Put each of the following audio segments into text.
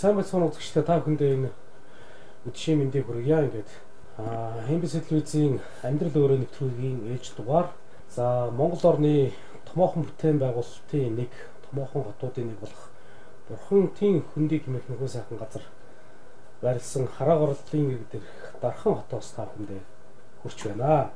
сайн байцгаана үзэгчдээ та бүхэндээ энэ өдшийн мэндийг хүргье ингээд Хэмбис телевизийн амьдрал өөрөө нэвтрүүлгийн ээлж дугаар. За Монгол орны томоохон бүтээн байгуулалтын нэг, томоохон хотуудын нэг болох Бурхан тийм хөндийг хэмээх нөхөө сайхан газар байрлсан Хараа горлын ирэг дээрх Дархан хотоос та бүхэндээ хүрч байна.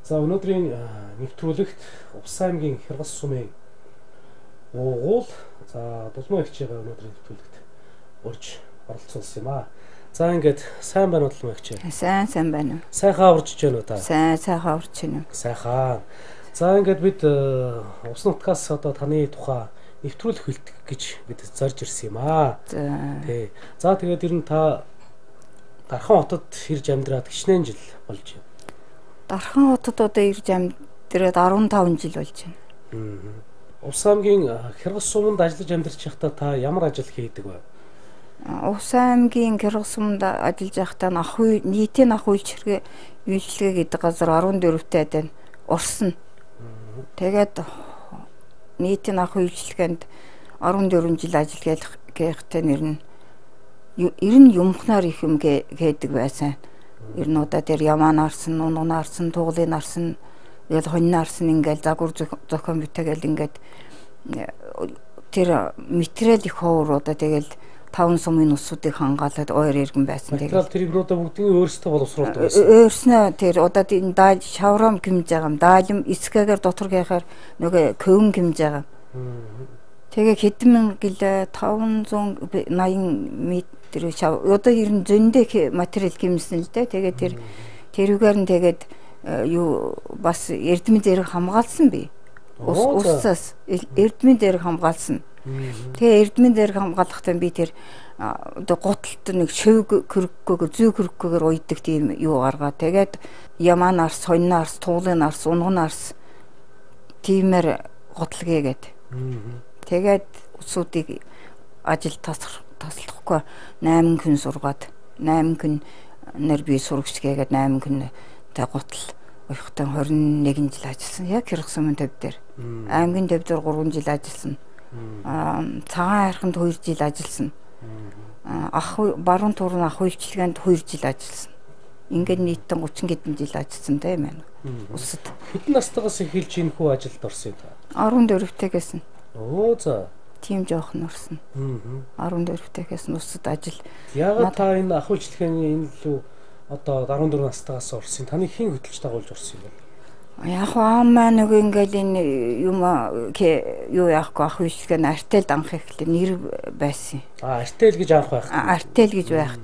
За өнөөдрийн нэвтрүүлэгт Увс аймгийн Хяргас сумын уугуул за дулмаа ихчээгээ өнөөдрийн нэвтрүүлэгт урьж оролцуулсан юм аа. За ингээд сайн байна уу дулмаа ихчээ? Сайн байна. Сайхаа урьж байна уу та? Сайхаа урьж байна. Сайхаа. За ингээд бид Увс нутгаас одоо таны тухай нэвтрүүлэг хэлдэг гэж бид зорж ирсэн юм аа. Тий. За тэгээд ер нь та Дархан хотод ирж амьдраад гişнэн жил болж байна. Дархан хотод одоо ирж амьдраад 15 жил болж байна. Увс аймгийн Хяргас суманд ажиллаж амьдарч байхдаа та ямар ажил хийдэг вэ? Увс аймгийн Хяргас суманд ажиллаж байхдаа нийтийн ах үйлчилгээ гэдэг газар 14-тэй байна. Урсан. Тэгээд нийтийн ах үйлчилгээнд 14 жил ажил хийхдээ нэр нь юмхнаар их юм гэдэг байсан. Ирнуудаа дээр ямаа нарсан, нунг нарсан, туглын нарсан, тэгэл хонь нарсан ингээл загвар зохион бүтээгээл ингээд тэр материал их хооруудаа тэгэл 5 сумын усуудыг хангаалаад ойр иргэн байсан. Материал тэр игнүүдээ бүгдийг өөрсдөө боловсруулдаг байсан. Өөрснөө тэр одоо энэ дааж шаврам гимж байгаа юм. Даалм эсгээгээр дотор гэхаар нөгөө көвн гимж байгаа. Тэгээ хэдэн мянга гэлээ 580 метр одоо ер нь зөндөө материал гимсэн л дээ. Тэгээ тэрүүгээр нь тэгээд юу бас эрдэмэн зэрэг хамгаалсан би. Усаас эрдэмэн зэрэг хамгаалсан. Тэгээ эрдэмэн зэрэг хамгаалахдаа би тэр одоо гуталт нэг шөв хөргөхгүйгээр зүй хөргөхгүйгээр уйдаг тийм юу гаргаа. Тэгээд ямаа нарс, хонь нарс, туглын нарс, унган нарс тиймэр гуталгээгээд. Тэгээд усуудыг ажил таслахгүй 8 хүн сургаад 8 хүн нэр би сурагчгээгээд 8 хүн тэ гутал уйхтан 21 жил ажилласан. Яг Хяргас сумын төв дээр. Аймгийн төв дээр 3 жил ажилласан. Цагаан хайрханд 2 жил ажилласан. Баруун туурын ах үйлчилгээнд 2 жил ажилласан. Ингээд нийтдээ 30 хэдэн жил ажилласан тийм байна. Усад. Хэдэн настайгаас эхэлж энэ хүү ажилд орсон юм та? 14-тэйгээс нь. Оо за. Тийм жоохон орсон. 14-тэйгээс нь усад ажил. Яагаад та энэ ах үйлчилгээний энэ лүү одоо 14 настайгаас орсон? Таны хэн хөтлөж дагуулж орсон юм бэ? Яг аамаа нөгөө ингээл энэ юм юу яахгүй ах үйлчилгээ нь артел анх ихлэ нэр байсан. Артел гэж анх байх. Артел гэж байхад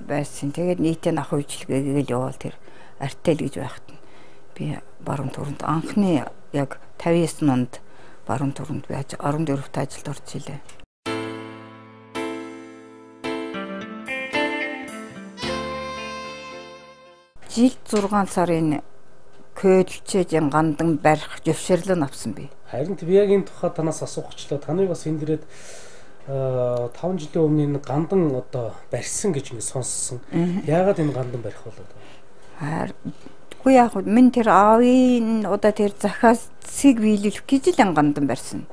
байсан. Тэгээд нийтийн ах үйлчилгээгээл явал тэр артел гэж байхад би баруун тууранд анхны яг 59 онд баруун тууранд би 14-т ажилд орж илээ. Жил 6 сарын көөлчөөжин гандан барих зөвшөөрлөө авсан би. Харин би яг энэ тухай танаас асуухгүй таны бас энэ дээд 5 жилийн өмнө энэ гандан одоо барьсан гэж ингэ сонссон. Яагаад энэ гандан барих болов? Үгүй яг минь тэр аавын одоо тэр захаасыг биелүүлэх гэж л гандан барьсан.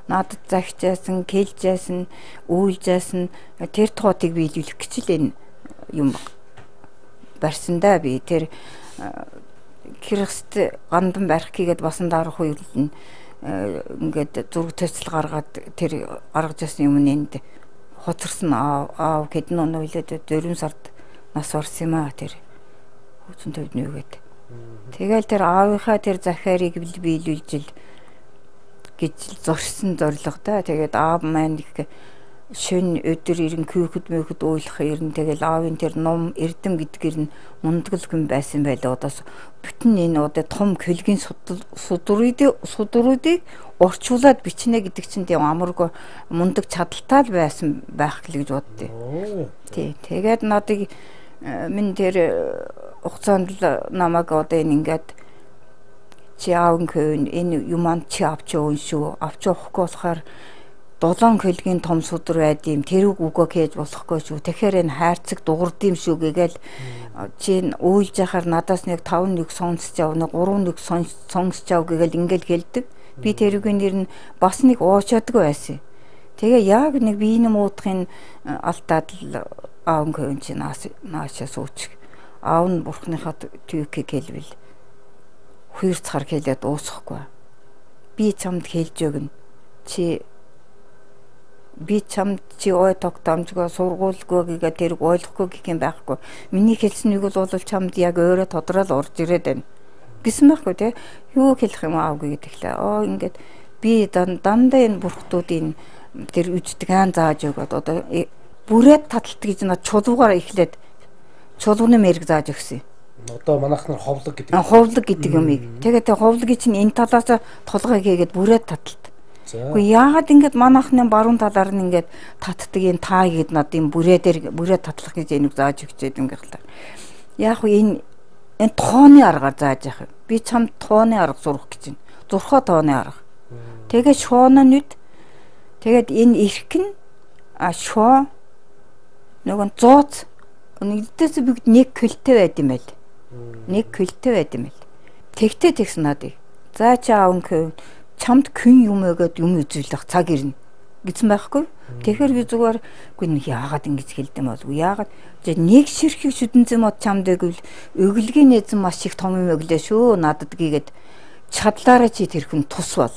Надад захижаасан, кэлжаасан, үйлжаасан тэр тоотыг биелүүлэх гэж л энэ юм барьсан да би тэр Хяргаст гандан барих гээд басан дарах үед нь ингээд зураг төсөл гаргаад тэр гаргаж ирсэн юм нэнд хоцорсон аав хэдэн он үйлээд 4 сард нас орсон юм аа тэр хүчин төвд нүгээд. Тэгэл тэр аавынхаа тэр захиарыг биелүүлж л гэж зорьсон зорилго да. Тэгээд аав маань их шөн өдөр ирэн күүхэд мөхөд уйлах ирэн тэгэл аавын тэр ном эрдэм гэдгээр нь мундаг хүн байсан байлаа. Одоос бүтэн энэ одоо том көлгийн судруудыг орчуулад бичнэ гэдэг чинь тийм амаргүй мундаг чадaltaал байсан байх гэж боддیں۔ Тий. Тэгээд надыг минь тэр хугацаанд намайг одоо энэ ингээд чи аавын энэ юман чи авч явна шүү. Авч явахгүй болохоор 7 кг том судар байдığım тэрүүг үгөө хийж болохгүй шүү. Тэгэхээр энэ хайрцаг дуурдığım шүү гээл чи уйлж яхаар надаас нэг 5 нэг сонсож явна 3 нэг сонсож яв гээл ингээл хэлдэг. Би тэрүүгийн нэр нь бас нэг уучаадгүй байсан. Тэгээ яг нэг биений муудахын алтаад л аав гэн чи наашаа суучих. Аав нь бурхныхаа түйхийг хэлвэл хуурцахар хэлээд уусахгүй. Би чамд хэлж өгнө. Би чамд чи ой тогтоомжгоо сургуулгүй гэгээ тэрг ойлгохгүй гэх юм байхгүй. Миний хэлснийг бол чамд яг өөрөө тодорхойл урж ирээд байна. Гэсэн байхгүй те. Юу хэлэх юм аав гэдэг лээ. Ингээд би дандаа энэ бурхтуудын тэр үждэг хаан зааж өгөөд одоо бүрээд таталт гэж над чулуугаар эхлээд чулууны мэрэг зааж өгсөн. Одоо манайх нар ховлог гэдэг. Ховлог гэдэг юмыг. Тэгээд ховлогийн чинь энэ талаас толгой хийгээд бүрээд таталт. Гэхдээ яагаад ингэж манайхны баруун талаар нь ингэж татдаг энэ таа гээд над юм бүрээд татлах гэж энийг зааж өгчээд юм гээл. Яг энэ тооны аргаар зааж явах. Би чамд тооны арга зурах гэж байна. Зурхаа тооны арга. Тэгээд шуунаа нүд тэгээд энэ эрх нь шоо нөгөө зууц нэгдээс бүгд 1 килтэй байд юм байл. 1 килтэй байд юм байл. Тэгтээ тэгс надыг. За чи аавн чамд күн юм өгөөд юм үзүүлэх цаг ирнэ гэсэн байхгүй. Тэгэхээр би зүгээр үгүй яагаад ингэж хэлдэм болов. Яагаад нэг ширхэг шүдэнцэн мод чамд өгвөл өглөгийн эзэн маш их том юм өглөө шүү надад гээд чадлаараа чи тэр хүн тус бол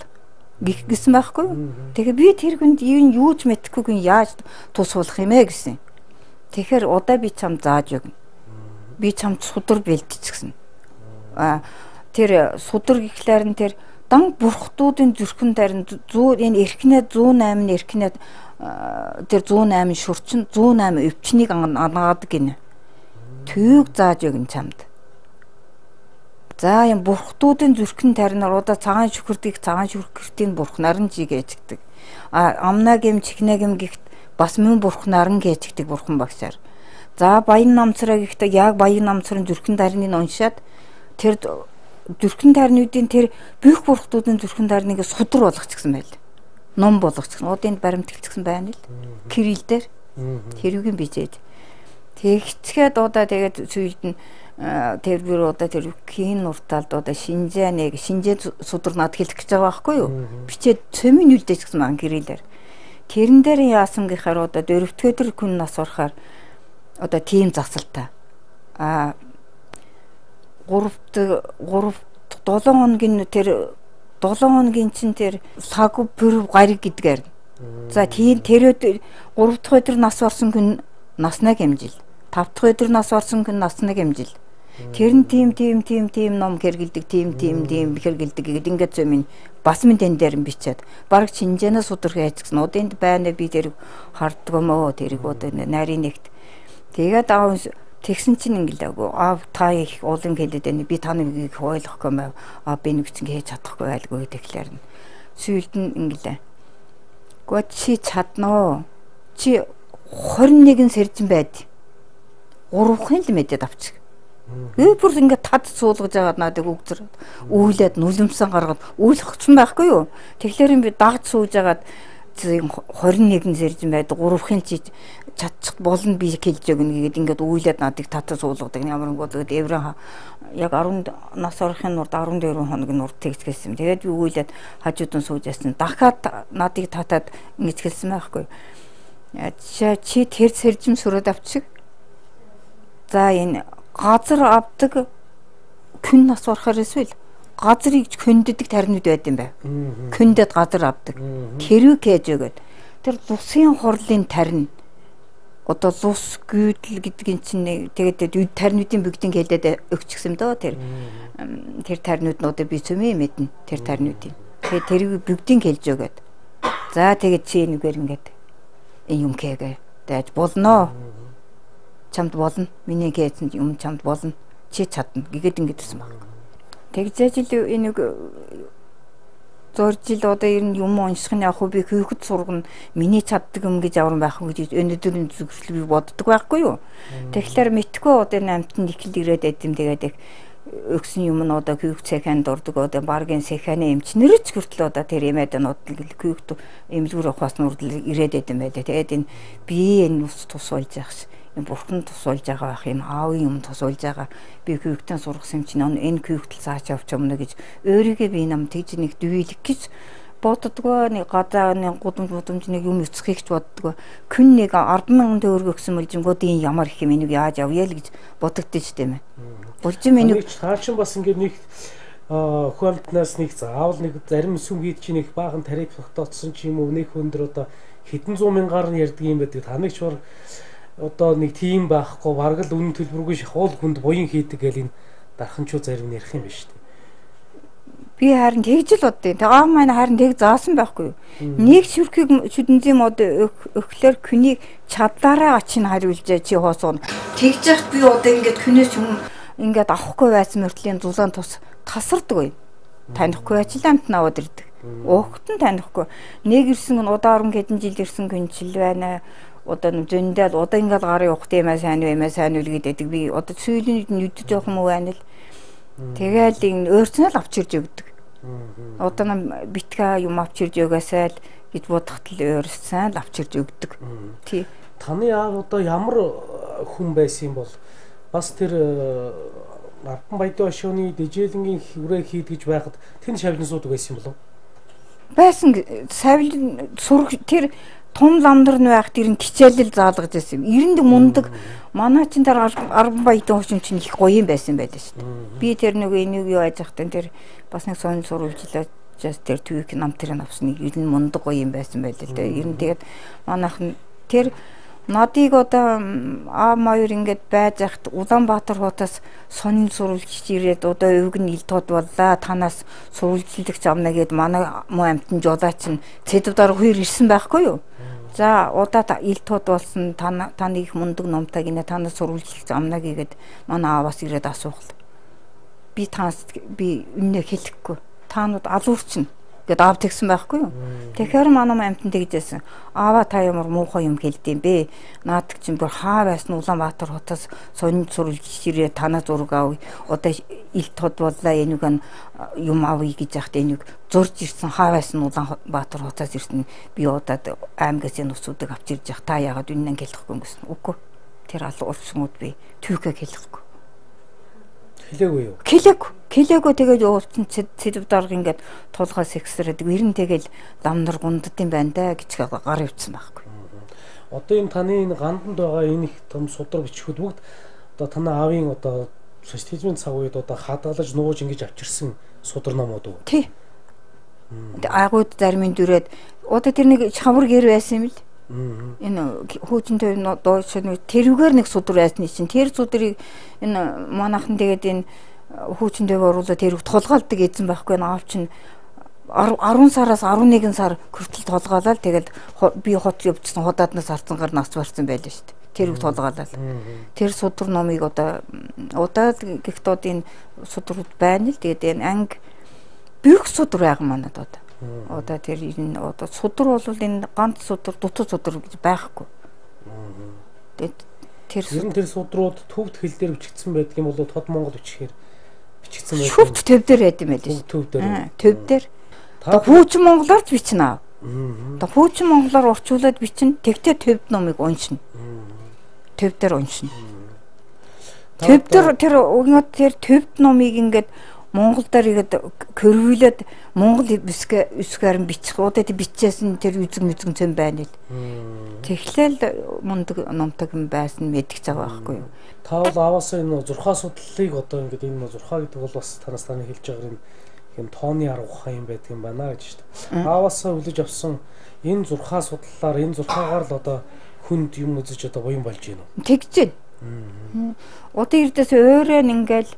гэсэн байхгүй. Тэгэхээр би тэр хүнд юу ч мэдэхгүй яаж тус болох юм ээ гэсэн. Тэгэхээр удаа би чамд зааж өгнө. Би чамд судар бэлтчихсэн. Тэр судар гэхлээр нь тэр дан бурхтуудын зүрхэн тарин 100 энэ эрхнээ 108 эрхнээ тэр 108 шүрчин 108 өвчнийг анаадаг гинэ. Төвөг зааж өгн чамд. За энэ бурхтуудын зүрхэн таринаар удаа цагаан шүхэрдгийг цагаан шүхэртийн бурхнаар нь жигээждэг. Амнаа гэм чихнэ гэм гихт бас мөн бурхнаар нь гээждэг бурхан багшаар. За баян намцраа гихтээ яг баян намцрын зүрхэн тариныг уншаад тэр зүрхэн тайрнуудын тэр бүх бурхтуудын зүрхэн тайрныг судар болгочихсон байл. Ном болгочихсон. Удын баримтгэлцсэн байна л. Кирилл дээр. Тэрүүгийн бичээд. Тэгчгээд удаа тэгээд сүйд нь тэр бүр удаа тэр кин урталд удаа шинжээ судар над хэлэх гэж байгаа байхгүй юу? Бичээд цөмийн үлдээчихсэн маань кириллээр. Тэрэн дээр яасан гэхээр удаа дөрөвдүгээр хүн нас орохоор удаа тийм засалтай. 7 хоногийн тэр 7 хоногийн чинь тэр саг бүр гариг гэдгээр. За тийм тэр 3 дахь өдөр нас орсон хүн наснаа гэмжил. 5 дахь өдөр нас орсон хүн наснаа гэмжил. Тэр нь тийм ном хэргэлдэг тийм хэргэлдэг гэдэг ингээд зөмийн бас минь тэн дээр нь бичээд баг шинжэнэ судар хийж гисэн. Уданд байна би тэр харддаг юм оо тэрийг удаа нарийн нэгт. Тэгээд аав тэгсэн чинь ингэлээгүй аав та их улан хэлээд байна. Би та нэг их ойлгохгүй маа. Би нэг чинь хийж чадахгүй байлгүй тэгэхээр нь. Сүйд нь ингэлээ. Гоо чи чаднаа. Чи 21 сэржин байд. 3 л мэдээд авчих. Бүр ингээд тад суулгаж агаад надад үгзэр үйлээд нүлэмсэн гаргаад үйлхчихсан байхгүй юу. Тэгэхээр би дагж сууж агаад 21 сэржин байд 3 чи чадчих болно би хэлж өгнө гэдэг ингээд үйлээд надыг татаа суулгадаг ямар нэг тэгээд евро яг 10 нас орохын нурд 14 хоног нурд тэгсгэсэн. Тэгээд би үйлээд хажуудан сууж яасан. Дахиад надыг татаад ингэж хэлсэн байхгүй. Чи тэр сэржим сүрээд авчих. За энэ газар авдаг күн нас орохоор эсвэл газрыг хөндөдөг тарнууд байд юм бай. Хөндөд газар авдаг. Тэрүүг хийж өгöd. Тэр лусын хорлын тарин одоо лус гүйдэл гэдгийн чинь тэгээд тарнуудын бүгдийг хэлээд өгчихсэн дөө тэр тарнууднуудыг би цөмөө мэднэ тэр тарнуудыг. Тэгээд тэрийг бүгдийг хэлж өгöd. За тэгээд чи нэгээр ингээд юм хийгээ. Дайж болно. Чамд болно. Миний хийсэн юм чамд болно. Чи чадна гэгээд ингэдсэн баг. Тэгж ажил энэ зуржил одоо ер нь юм унших нь яг хөө би хөөхд сургана миний чаддаг юм гэж аврам байх уу гэж өнөөдрийн зүгсэл би боддог байхгүй юу. Тэгэхээр мэдхгүй одоо энэ амтнд ихэл ирээд байд юм тэгээд өгсөн юм нь одоо күйх цахианд ордог одоо баргийн сахины эмчнэрч хүртэл одоо тэр эмэдэнүүд күйх эмнэлгүүр ухаас нүрдэл ирээд байд юм байна. Тэгээд энэ бие энэ ус тусуулж явах ш. Энэ бурхан тусуулж байгаа бах юм аавын юм тусуулж байгаа. Би күйхтэн сургасан юм чинь энэ күйхтэл цааш явж өмнө гэж өөрийгөө би нам тэгж нэг дүййлэх гэж боддгоо нэг гадаа нэг гудамж нэг юм өцөхийг ч боддгоо. Күн нэг 10,000 төгрөг өгсөн мөлжингүүд энэ ямар их юм энийг яаж авъя л гэж бодогдож штэ мэ. Булжим энийг цаачин бас ингээд нэг хөлтнаас нэг заавал нэг зарим сүмгийд чи нэг баахан тариф тогтооцсон ч юм уу нэг өндөр одоо хэдэн 100,000-аар нь ярьдаг юм байдаг. Таныг ч одоо нэг тийм байхгүй бараг л үнэн төлбөргүй шахуул хүнд буян хийдэг гэл энэ дарханчуу зарим нэрх юм байна шүү дээ. Би харин тэгж л боддیں۔ Тэгээ аав маань харин тэг заасан байхгүй юу. Нэг шүрхийг шүдэнзийн мод өглөөр күнийг чадлаараа ачин хариулжээ чи хоосоо. Тэгж яхад би одоо ингээд күнээс юм ингээд авахгүй байсан мөртлийн зулаан тус тасардаг. Танихгүй ажил амт наваад ирдэг. Уухт нь танихгүй. Нэг ирсэн нь удаа орон хэдэн жил ирсэн күнчил байна. Одоо зөндөл одоо ингээд гарын ухт юмаа сайн үл гэдэг. Би одоо сүйлийн нүд жоох юм байна л. Тэгэл энэ өөрснөө л авчирж өгдөг. Одоо битга юм авчирж өгөөсэй л гэж бодохт л өөрснөө л авчирж өгдөг. Тий. Таны аав одоо ямар хүн байсан юм бол бас тэр Ардан Баядын хошууны дижээлэнгийн хүрээ хийдгэж байхад тэн шавлын суудаг байсан юм болов? Байсан савлын сураг тэр том ламдар нь байх тэр нь кичээлэл заалгаж байсан юм. 90 мундаг манай чин тэр Ардан Баядын хошуун чинь их гоё юм байсан байлаа шүү дээ. Би тэр нэг энийг юу яаж захтан тэр бас нэг сонь сурвалжлаад тэр төвийг нам тэр авсныг 90 мундаг гоё юм байсан байлаа л дээ. 90 тэгээд манайхан тэр надыг одоо А2 ингээд байж ахт Улаанбаатар хотоос сонин сурвалжч ирээд одоо өвг нь ил тод боллаа танаас сурвалжлагч авна гэд манай муу амтэн жолооч нь цэдвдаар хоёр ирсэн байхгүй юу. За удаа ил тод болсон таны их мундаг номтойг инэ танаас сурвалжлагч авна гэгээд манай ааваас ирээд асуух. Би үнэ хэлэхгүй. Таанууд алуурчна гэд аав тэгсэн байхгүй юу. Тэгэхээр манай амтэн тэгжсэн. Аава та ямар муухай юм хэлдэм бэ? Наадаг чинь бүр хаа байсан Улаанбаатар хотоос сонин сурвалжч ирээ танаа зураг авъя. Одоо ил тод боллаа энүүг юм авъя гэж яхад энүүг зурж ирсэн хаа байсан Улаанбаатар хотоос ирсэн. Би удаад аймгаас энэ усуудыг авч ирж явах та яагаад үнэн хэлэхгүй юм гэсэн. Үгүй. Тэр алуурчнууд би түүхээ хэлэхгүй. Хэлээгүй юу? Хэлээгүй тэгээд уулчин цэдв дарга ингээд тулгай сексрэдэг. Ирэн тэгэл ламнар гундд юм байна да гэж гар явцсан байхгүй. Одоо энэ таны энэ ганданд байгаа энэ их том судар бичгүүд бүгд одоо танай аавын одоо социализмын цаг үед одоо хадгалж нууж ингэж авчирсан судар номууд уу? Тий. Агууд зармын дүрээд одоо тэр нэг чавар гэр байсан юм л. Энэ хөөцөнтэй доошны тэрүүгээр нэг судар байсан чинь тэр судрыг энэ манайхан тэгээд энэ хөөцөндөө оруулаад тэрүүг тулгаалдаг эзэн байхгүй аав чинь 10 сараас 11 сар хүртэл тулгаалал тэгээд би хот явчихсан худааднаас арцангаар нас барсан байлаа шүү дээ. Тэрүүг тулгаалал. Тэр судар номыг одоо гэхдээ энэ судрууд байна л тэгээд энэ анги бүх судар байгаа манад одоо. Одоо тэр энэ одоо судар бол энэ ганц судар дутуу судар гэж байхгүй. Тэгээд тэр судрууд төвд хэл дээр бичигдсэн байдаг юм бол тод Монгол бичгээр бичигдсэн байдаг. Шүрт төв дээр байд юм байлээ. Төв дээр. Одоо хуучин монголоор ч бичнэ. Одоо хуучин монголоор орчуулад бичнэ. Тэгтээ төвд номыг уншина. Төв дээр уншина. Төв дээр тэр төвд номыг ингээд Монгол дээр игээд көрвүүлээд Монгол үсгээр нь бичих. Одоо тэр бичсэн тэр үзэн цэм байна л. Тэгэхээр мундаг номтог юм байсан мэдгэж байгаа байхгүй юу. Та бол аваасаа энэ зурхаа судлалыг одоо ингээд энэ зурхаа гэдэг бол бас танаас таны хэлж байгаа юм тооны арга ухаан юм байдаг юм байна гэж шүү дээ. Аваасаа хүлээж авсан энэ зурхаа судлалаар энэ зурхаагаар л одоо хүнд юм үзэж одоо буян болж байна уу? Тэгж байна. Одоо эрдээс өөрөө ингээл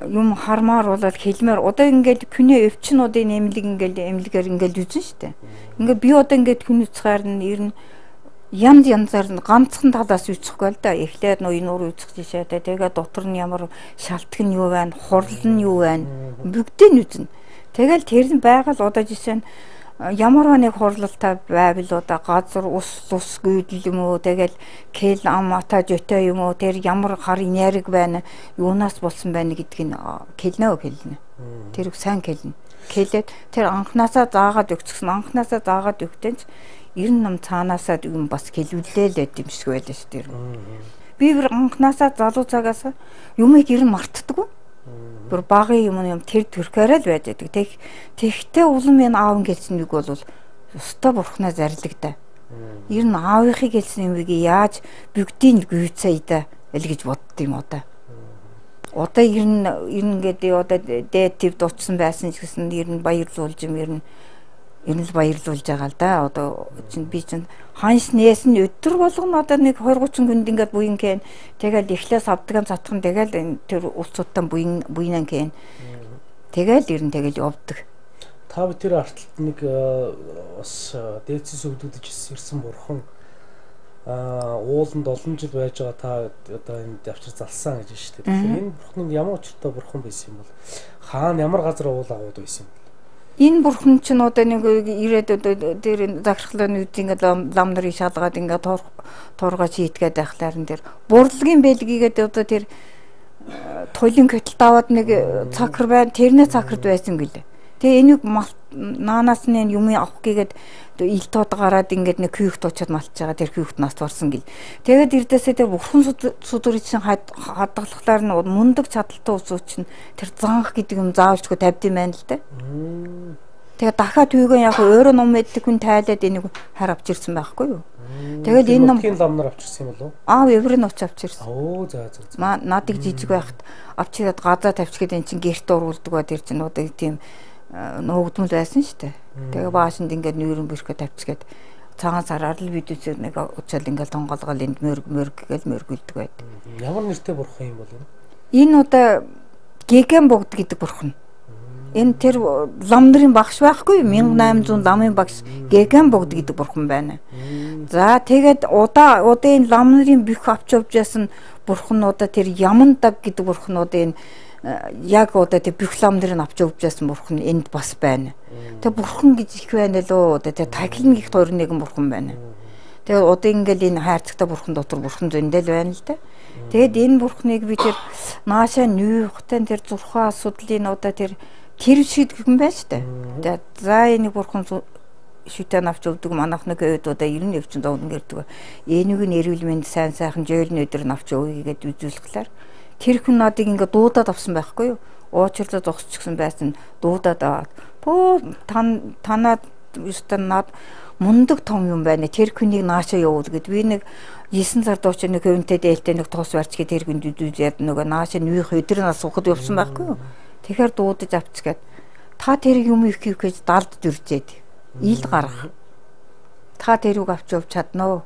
юм хармаар болоод хэлмээр одоо ингээд күнээ өвчнүүдийн эмнэлгээр ингээд үзэн штэ. Ингээд би одоо ингээд күн үзэхээр нь ер нь янзаар нь ганцхан талаас үцэхгүй л да. Эхлээд нөө нуур үцэх жишээ тэгээд дотор нь ямар шалтгаан нь юу байна, хурал нь юу байна бүгдийг нь үзнэ. Тэгэл тэр нь байгаль одоо жишээ нь ямар нэг хурлалтай байвал одоо газар ус гүйдэл юм уу тэгэл кел амата жөтэй юм уу тэр ямар харын яриг байна юунаас болсон байна гэдгийг хэлнэ. Тэр сайн хэлнэ. Хэлээд тэр анханасаа заагаад өгтөнч 90 нам цаанаасаа юм бас хэлүүлээ л байт юм шиг байлаа шүү дээ. Би бүр анханасаа залуу цагаас юмыг ер нь мартдаггүй. Бүр багын юм тэр төрхөөрөө л байж байдаг. Тэгтээ улам энэ аав гэлсэн үг бол өстой бурхнаа зарлагдаа. Ер нь аавынхыг гэлсэн юмыг яаж бүгдийг гүйцээ да л гэж боддгийм одоо. Одоо ер нь ингээд одоо дээд төвд очсон байсан ч гэсэн ер нь баярлуулж юм ер нь л баярлуулж байгаа л да. Одоо би чинь ханш нээс нь өдөр болгоно одоо нэг 20-30 хүнд ингээд буян кен тэгэл эхлээс авдган цатхан тэгэл тэр улсуудтай буянан кен тэгэл ер нь тэгэл явдаг. Та тэр арталт нэг бас дээдсээс өвдөгдөж ирсэн бурхан ууланд олон жил байж байгаа та одоо энэ давчир залсан гэж байна шүү дээ. Тэгэхээр энэ бурхны ямар учиртай бурхан байсан юм бол хаана ямар газар уул агууд байсан юм? Энэ бурхан чинь одоо нэг ирээд одоо тэр захиргалын үед ингээд лам нарын шалгаад ингээд тургаж хийдгээд байхлаарн тэр бурлагийн бэлгийгээд одоо тэр туйлын көтөлд аваад нэг цакр байна тэрнээ цакрд байсан гэлээ. Тэгээ энийг наанаас нь юм авах гээд ил тод гараад ингээд нэг күйхт очиод малч байгаа тэр күйхт нас орсон гэл. Тэгээд эрдээсээ тэр бурхан сүдүрийн чинь хадгалахлаар нь мундаг чадaltaй усуу чинь тэр занх гэдэг юм заавалчгүй тавьд юм байна л да. Тэгээд дахиад түүгэн яг өөрөө ном мэддэг хүн тайлаад энийг хар авч ирсэн байхгүй юу? Тэгээд энэ номын ламнар авчирсан юм болов? Еврейн очиж авчирсан. За. Надыг жижиг байхад авчираад газаа тавьчихад эн чинь гэрт уруулдаг ба тэр чинь одоо тийм нуугдмал байсан шүү дээ. Тэгээ баашинд ингээд нүүрэн бэрхэ тавьчихгээд цагаан сараар л видеоцэр нэг уучаал ингээд тонголгол энд мөрг гэлдэг байд. Ямар нэртэй бурхан юм бол энэ? Энэ одоо Гэгэн богд гэдэг бурхан. Энэ тэр лам нарын багш байхгүй 1800 ламын багш Гэгэн богд гэдэг бурхан байна. За тэгээд удаа лам нарын бүх авч явж ясан бурхануудаа тэр Ямандаг гэдэг бурхануудын яг одоо тэр бүх лам нарын авч явж ясан бурхан энд бас байна. Тэгээ бурхан гэж их байна лөө одоо тэр таглын гих 21 бурхан байна. Тэгээ одоо ингээл энэ хайрцагтай бурхан дотор бурхан зөндөл байна л да. Тэгээд энэ бурхныг би тэр наашаа нүүхтэн тэр зурхаа асуудлын одоо тэр шийдэх юм байна штэ. Тэгээд за энэ бурхан шүтэн авч өгдөг манайхны өөдөө 90 өвчин зовн гэрдэг. Энийг нь эрүүл мэнд сайхан жөөлн өдөр нь авч өгье гэдээ үзүүлэхлээр тэр хүн надыг ингээ дуудаад авсан байхгүй юу? Уучрлаа зогсчихсан байсан дуудаад аваад. Танаад юустан над мундаг том юм байна. Тэр хүнийг наашаа явуул гэд би нэг 9 сар дооч нэг хөвөнтэй дээлтэй нэг тоос барьчгээд тэр хүнд үзээд нөгөө наашаа нүүх өдөр нас сухад явсан байхгүй юу? Тэгэхээр дуудаж авчгаад та тэр юм их гэж далд дүржээд ил гарах. Та тэрийг авч явж чаднаа.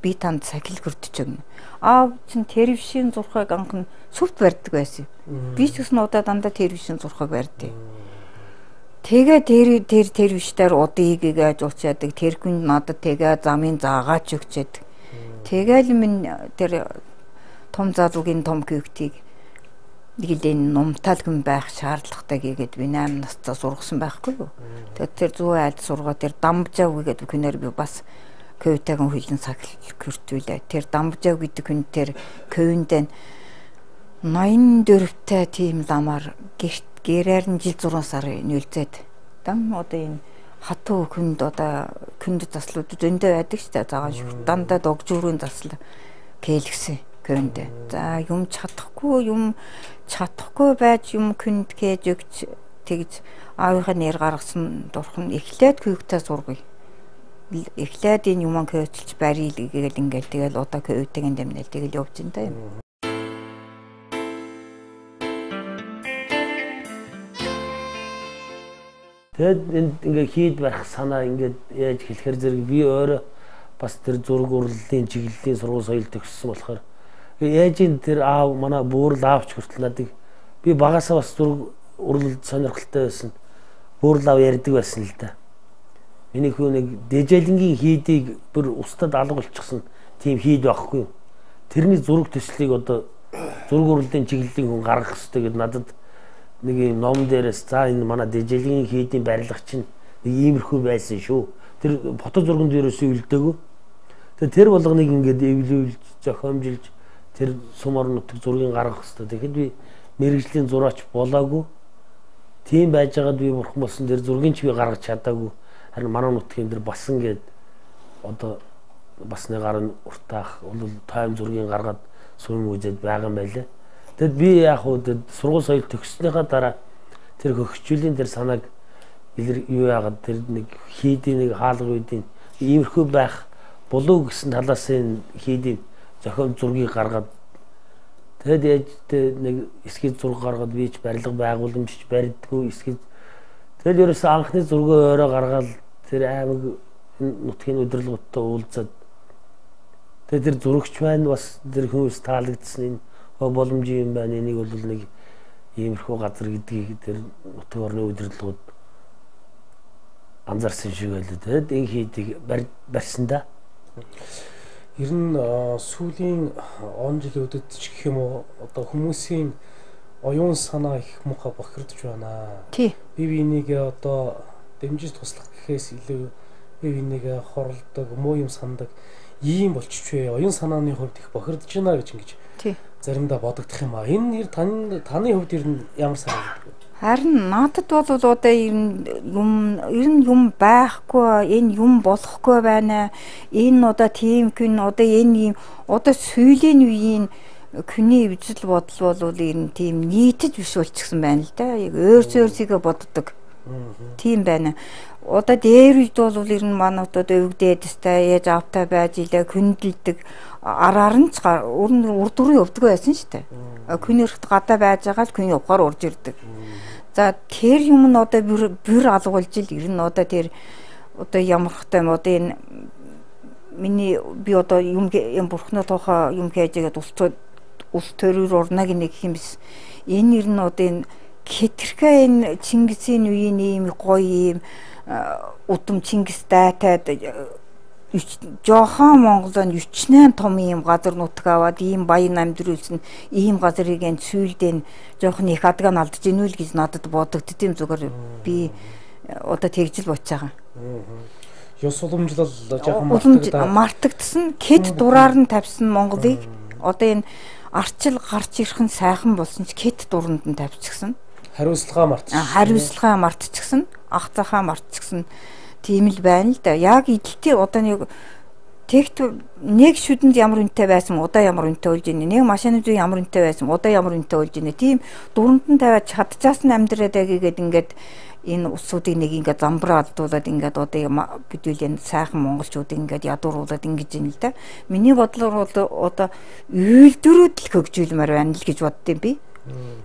Би танд сахил хүртэж өгнө. Аав чинь телевизийн зурхаг анхан сүвт барьдаг байсан. Би ч гэсэн удаа дандаа телевизийн зурхаг барьдیں۔ Тэгээ тэр телевизээр удыг гэж уучаадаг. Тэр хүн надад тэгээ замын заагаач өгчээд. Тэгээл минь тэр том залуугийн том күйктийг нэгэлэн номтал хүн байх шаардлагатай гэгээд би 8 настай сургасан байхгүй юу. Тэгээд тэр 100 айлд сургаа тэр дамжаав гэдэг хүнээр би бас көвтэйгэн хүлэн сахил хүртүүлээ. Тэр дамжаав гэдэг хүн тэр көвөндөө 84-тэй тийм ламаар гэрээр нь жил 6 сар нүүлзээд дам одоо энэ хатуу хүнд одоо хүнд заслууд зөндөө байдаг ч заагаа шүү. Дандаа догжуурын засал кээлгсэн көвөндөө. За юм чадахгүй байж юм хүнд кээж өгч тэгж аавынхаа нэр гаргасан дурхан эхлээд көвгтээ сургая. Эхлээд энэ юм көөцөлж барил гээл ингээл тэгэл одоо көвтэйгэн дэмнэл тэгэл явж энэ юм. Тэгэд энд ингээ хийд барих санаа ингээд яаж хэлэхэр зэрэг би өөрөө бас тэр зураг урлалын чиглэлийн сургууль соёл төгссөн болохоор яаж энэ тэр аав манай бөөрл аавч хүртэл надыг би багасаа бас зураг урлалд сонирхолтой байсан. Бөөрл аав ярьдаг байсан л да. Миний хүү нэг дэжэлэнгийн хийдийг бүр устдад алга болчихсон тийм хийд байхгүй юу. Тэрний зураг төслийг одоо зураг урлалын чиглэлийн хүн гаргах хэрэгтэй гэд надад нэг юм ном дээрээс за энэ манай дэжэлэнгийн хийдийн барилга чинь Иймэрхүү байсан шүү. Тэр фото зурган дээрээс үлдээгүй. Тэр болгоныг ингээд эвлүүлж, зохиомжилж тэр сумар нутаг зургийг гаргах хэрэгтэй. Тэгэхэд би мэрэгжлийн зураач болоогүй. Тийм байж байгаад би бурхан болсон тэр зургийг ч би гаргаж чадаагүй. Харин манай нутгийн тэр басан гээд одоо басны гар нь уртаах бол тайм зургийг гаргаад сүм үзээд байгаа юм байлаа. Тэгэд би яг хуу сургууль соёл төгссөнийхаа дараа тэр хөгжүүлийн тэр санааг юу яагаад тэр нэг хийдийн нэг хаалга үеийн иймэрхүү байх болов гэсэн талаас нь хийдийн зохион зургийг гаргаад тэгэд яаж нэг эскиз зураг гаргаад би ч барилга байгууламжч барьдгүй эскиз тэгэл ерөөсөө анхны зургийг өөрөө гаргаад тэр аймаг нутгийн удирдлагуудтай уулзаад тэр зурагч маань бас тэр хүмүүс таалагдсан энэ боломж юм байна. Энийг бол нэг иймэрхүү газар гэдгийг тэр нутгийн орны удирдлагууд анзаарсан шиг байлаа. Тэгэд энэ хийдийг барьсан да. Ер нь сүүлийн он жилүүдэд ч гэх юм уу одоо хүмүүсийн оюун санаа их муухай бохирдож байна. Тий. Бие бинийгээ одоо дэмжиж туслах гэхээс илүү бие бинийгээ хорлдог, муу юм сандаг ийм болчихж бай. Оюун санааны хувьд их бохирдож байна гэж ингэж заримдаа бодогдох юм аа. Энэ таны хувьд ер нь ямар санагдав? Харин надад бол одоо юм байхгүй, энэ юм болохгүй байна. Энэ одоо тийм хүн одоо энэ юм одоо сүүлийн үеийн хүний үзэл бодол бол энэ тийм нийтж биш болчихсон байна л да. Яг өөрсдөө боддог. Тийм байна. Одоо дээр үед бол ер нь манай одоо өвгдээд өстэй ээж автаа байж илээ хүндэлдэг араар нь урд дурын өвдөг байсан шүү дээ. Күнэрхт гадаа байж байгаа л күний ухаар урж ирдэг. За тэр юм нь одоо бүр алгуулж ил ер нь одоо тэр одоо ямар хтай юм одоо энэ миний би одоо юм бурхны тоохоо юм хийж байгаа улс төрөөр урнаг нэг юм биш. Энэ ер нь одоо энэ хэтэрхээ энэ Чингисийн үеийн ийм гоё ийм удам Чингис дайтад жоохон Монголын 48 том ийм газар нутаг аваад ийм баян амьдруулсан ийм газрыг энэ сүйдэн жоохон их адгаан алдж гинүүл гэж надад бодогддtiin зүгээр би одоо тэгжил бодож байгаа. Ёс уламжлал жоохон мартагдсан кет дураар нь тавьсан Монголыг одоо энэ арчил гарч ирэх нь сайхан болсон ч кет дуранд нь тавьчихсан. Хариуцлагаа мартчихсан. Ах захаа мартчихсан. Тийм л байна л да. Яг идэлтэй одоо нэг тэгт нэг шүдэнд ямар үнэтэй байсан удаа ямар үнэтэй болж ийнэ. Нэг машины зүй ямар үнэтэй байсан удаа ямар үнэтэй болж ийнэ. Тийм дуранд нь тавиад чадчихсан амьдраад байгээд ингээд энэ усуудыг нэг ингээд замбраа алдуулаад ингээд одоо гэдвэл энэ сайхан монголчууд ингээд ядууруулаад ингэж ийн л да. Миний бодлоор одоо үйлдвэрүүд л хөгжүүлмээр байна л гэж боддیں۔ Би.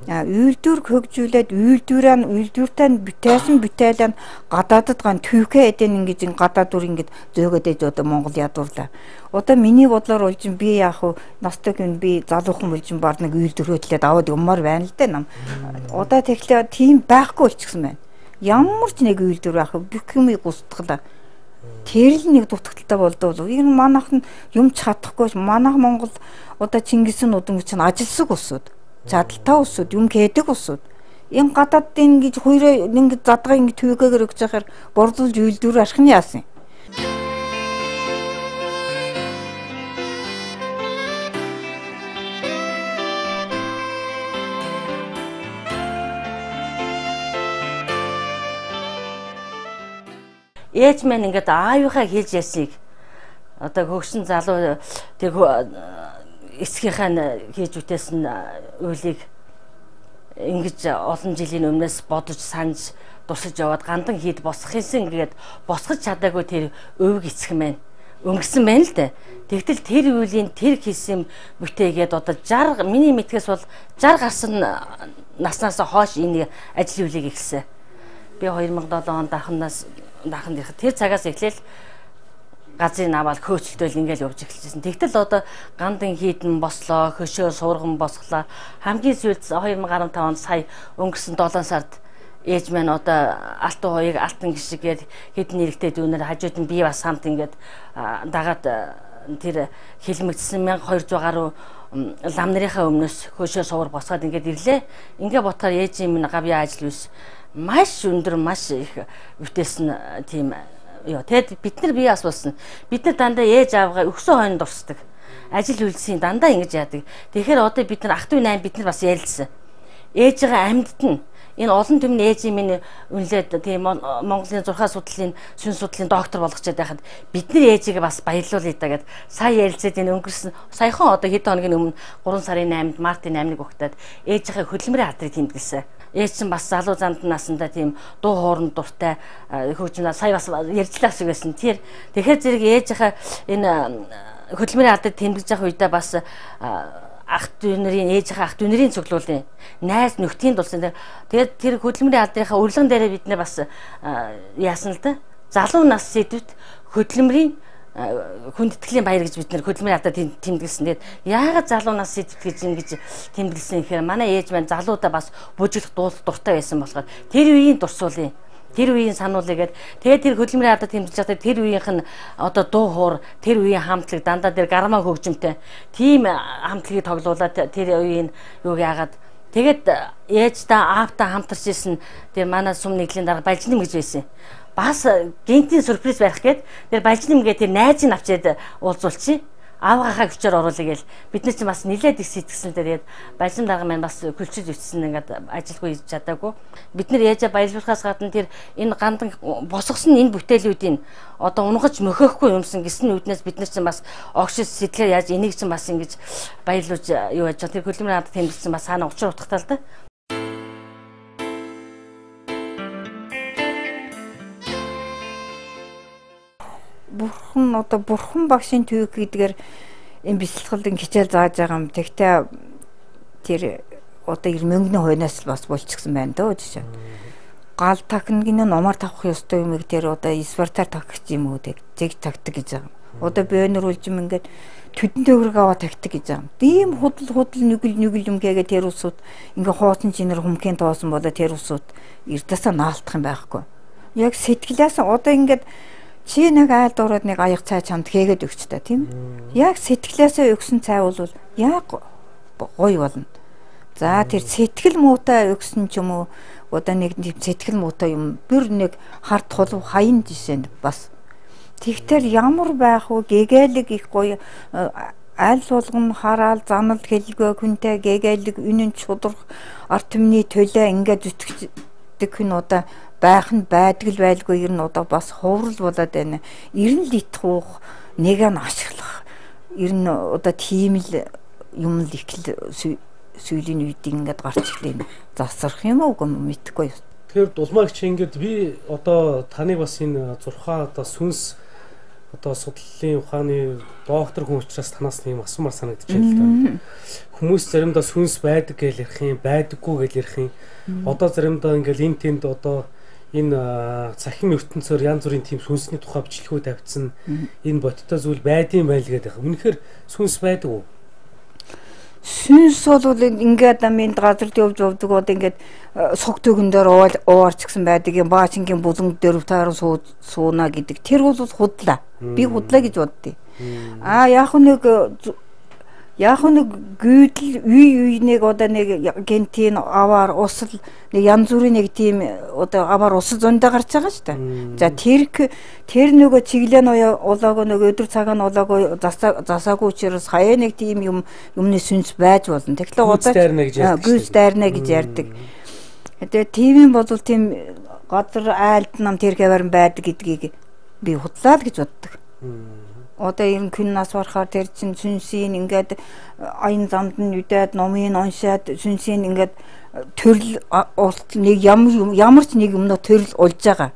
Үйлдвэр хөгжүүлээд үйлдвэртэй бүтээсэн бүтээлэн гадаадд ган төвхөө эдэн ингэж гадаад дүр ингэж зөөгөөд ээж одоо Монгол ядуурлаа. Одоо миний бодлоор болж би яг хуу настай хүн би залуухан болж бар нэг үйлдвэр хөдлөөд аваад юмар байна л дээ нам. Одоо тэгэхээр тийм байхгүй болчихсон байна. Ямар ч нэг үйлдвэр байх бүх юмыг устгалаа. Тэр л нэг дутагдaltaй болдоо. Энэ манайх нь юм чадахгүй манайх Монгол одоо Чингисийн удам чинь ажилсаг усуд чадaltaй усуд юм кэдэг усуд энэ гадаадын гэж хоёроо ингэ задгаа ингэ төвөөгөр өгч яхаар бордуулж үйлдвэр ашхны яасан. Ээж маань ингээд аавынхаа хийж ясыг одоо хөгшин залуу тэр эцгийнхаа хийж үтээсэн үйлийг ингэж олон жилийн өмнөөс бодож санаж тусаж яваад гандан хийд босхийнсэн ингээд босгож чадаагүй тэр өвг эцэг маань өнгөрсөн байна л дээ. Тэгтэл тэр үеийн тэр хийсэн бүтээгээд одоо 60 миний мэдгээс бол 60 гарсан наснаас хойш энэ ажил үйлийг эхэлсэн. Би 2007 онд даханд ирэх тэр цагаас эхлээл газрын аваад хөөцөлтөл ингээл явж эхэлчихсэн. Тэгтэл одоо гандан хийдэн бослоо, хөшөө суурган босглоо. Хамгийн сүүлд 2015 онд сая өнгөрсөн 7 сард ээж маань одоо алтан хоёрыг алтан гişгээд хэдэн нэрэгтэй дүүнээр хажууд нь би бас хамт ингээд дагаад тэр хилмигдсэн 1200 гаруй лам нарынхаа өмнөөс хөшөө суур босгаад ингээд ирлээ. Ингээ ботхоор ээжийн минь гавьяа ажил үйс маш өндөр маш их бүтээсэн тийм ёо. Тэгэд бид нар бие бас болсон. Бид нар дандаа ээж аавгаа өгсөн хойно дурсдаг. Ажил үйлсийн дандаа ингэж яадаг. Тэгэхээр одоо бид нар ах トゥ 8 бид нар бас ярилцсан. Ээжигээ амьдд нь энэ олон түмний ээжийн минь үнэлээд тийм Монголын зурхаа судлалын шүн судлалын доктор болгочод байхад бидний ээжигээ бас баярлуулъя да гэд сая ярилцээд энэ өнгөрсөн саяхан одоо хэд хоногийн өмнө 3 сарын 8-нд мартын 8-ыг өгтөөд ээжийнхээ хөдөлмөрийн хадрыг тэмдэглэсэн. Ээж чинь бас залуу занд насандаа тийм дуу хоорон дуртай хөгжмөө сая бас ярьжлаа шиг байсан. Тэгэхээр зэрэг ээжийнхээ энэ хөдөлмөрийн хадрыг тэмдэглэж явах үедээ бас ах トゥ нарын ээжийнхээ ах トゥ нарын цуглуулын найз нөхдийн дулсан. Тэгээд тэр хөдөлмөрийн алдрынхаа урилган дээрээ бид нэ бас яасан л да. Залуу нас сэдвт хөдөлмөрийн хүндэтгэлийн баяр гэж бид нэр хөдөлмөрийн алдраа тэмдэглэсэн. Тэгээд яагаад залуу нас сэдвт гэж ингэж тэмдэглэсэн гэхээр манай ээж маань залуудаа бас бүжиглэх дуртай байсан болохоор тэр үеийн дурсуулын тэр үеийн сануулъя гэд тэгээд тэр хөдөлмөрийн алдраа тэмдэглэж байхдаа тэр үеийнх нь одоо дуу хоор тэр үеийн хамтлаг дандаа тэр гармаа хөгжимтэй тийм хамтлагийг тоглуулаад тэр үеийн юуг яагаад тэгээд ээжтэй аавтай хамтарч исэн тэр манай сум нэглийн дарга Балжним гэж байсан. Бас гинтийн сюрприз байх гээд тэр Балжним гээ тэр найзыг авчиад уулзуулчих. Аавгахаа хүчээр оруулъя гээл бид нар чинь бас нилээд их сэтгсэн тэгээд Балжин дарга маань бас хүлчиж өчсөн ингээд ажилгүй хийж чадаагүй. Бид нар ээжээ баярлуулахаас гадна тэр энэ гандан босгосон энэ бүтээлүүдийн одоо унгаж мөхөхгүй юмсан гэсэн үүднээс бид нар чинь бас огшил сэтгэлээр яаж энийг чинь бас ингэж баярлуулж юу яаж тэр хөдөлмөрийн хад тэмдэглэсэн бас хаана учир утгатай л да. Бурхан багшийн төвөг гэдгээр энэ бэлтгэлэн хичээл зааж байгаа юм. Тэгтээ тэр одоо 9000-ны хойноос бас болчихсон байна дөө жишээ. Гал тахнгийн номоор тавах ёстой юм тэр одоо Спартаар тагчих юм уу зэг тагтаг гэж байгаа. Одоо бөөнөр улжим ингээд төдөн төгрөг аваа тагтаг гэж байгаа. Тийм худал нүгэл юм гээгээ тэр усууд ингээ хоосон чинэр хүмхийн тоосон болоо тэр усууд эрдээсээ наалтах юм байхгүй. Яг сэтгэлээс одоо ингээд чи нэг айл дуурайд нэг аяг цай чамд хийгээд өгч та тийм. Яг сэтгэлээсээ өгсөн цай бол яг гоё болно. За тэр сэтгэл муутай өгсөн ч юм уу одоо нэг сэтгэл муутай юм бүр нэг хард холов хаян жишээнд бас тэгтэр ямар байх вэ гэгээлэг их гоё аль болгон хараал занал хэлгөө хүнтэй гэгээлэг үнэн чудрах арт түмний төлөө ингээд зүтгэдэг хүн одоо байх нь байдаг л байлгүй ер нь одоо бас хуврал болоод байна. Ер нь л итгуух, нэг нь ашиглах. Ер нь одоо тийм л юм л их л сүүлийн үед ингээд гарч ирлээ. Засарх юм уу мэдхгүй. Тэгэхээр дулмаагч ингээд би одоо таныг бас энэ зурхаа одоо сүнс одоо судлалын ухааны доктор хүн учраас танаас нэг асуумар санагдаж байна л да. Хүмүүс заримдаа сүнс байдаг гэж ярих юм, байдаггүй гэж ярих юм. Одоо заримдаа ингээд энэ тэнд одоо энэ цахим ертөнцөөр янз бүрийн тийм сүнсний тухай бичлэгүүд тавьсан энэ боттой зүйл байдсан байл гэдэг. Үнэхээр сүнс байдаг уу? Сүнс бол ингээд аминд газарт явж явдаг одоо ингээд суг төгөн дээр уурч гсэн байдаг юм баачингийн булан дээр тааран сууна гэдэг. Тэр бол худлаа. Би худлаа гэж боддیں۔ Яг нэг гүйдэл үй нэг одоо нэг гентийн аваар усал нэг янз бүрийн нэг тийм одоо аваар усал зөндөө гарч байгаа шүү дээ. За тэр нөгөө чиглэн улаагаа нөгөө өдөр цагаа нь улаагаа засаагүй учраас хаяа нэг тийм юмны сүнс байж болно. Тэгэхээр гүйс дайрна гэж ярьдаг. Тэгээ тийм бол тийм газар айлд нам тэр хэвээр байдаг гэдгийг би худлаа л гэж боддог. Одоо ер нь күн нас барахаар тэр чин сүнсийн ингээд аян замд нь үдээд номын уншаад сүнсийн ингээд төрөл нэг ямар ч нэг юмноо төрөл олж байгаа.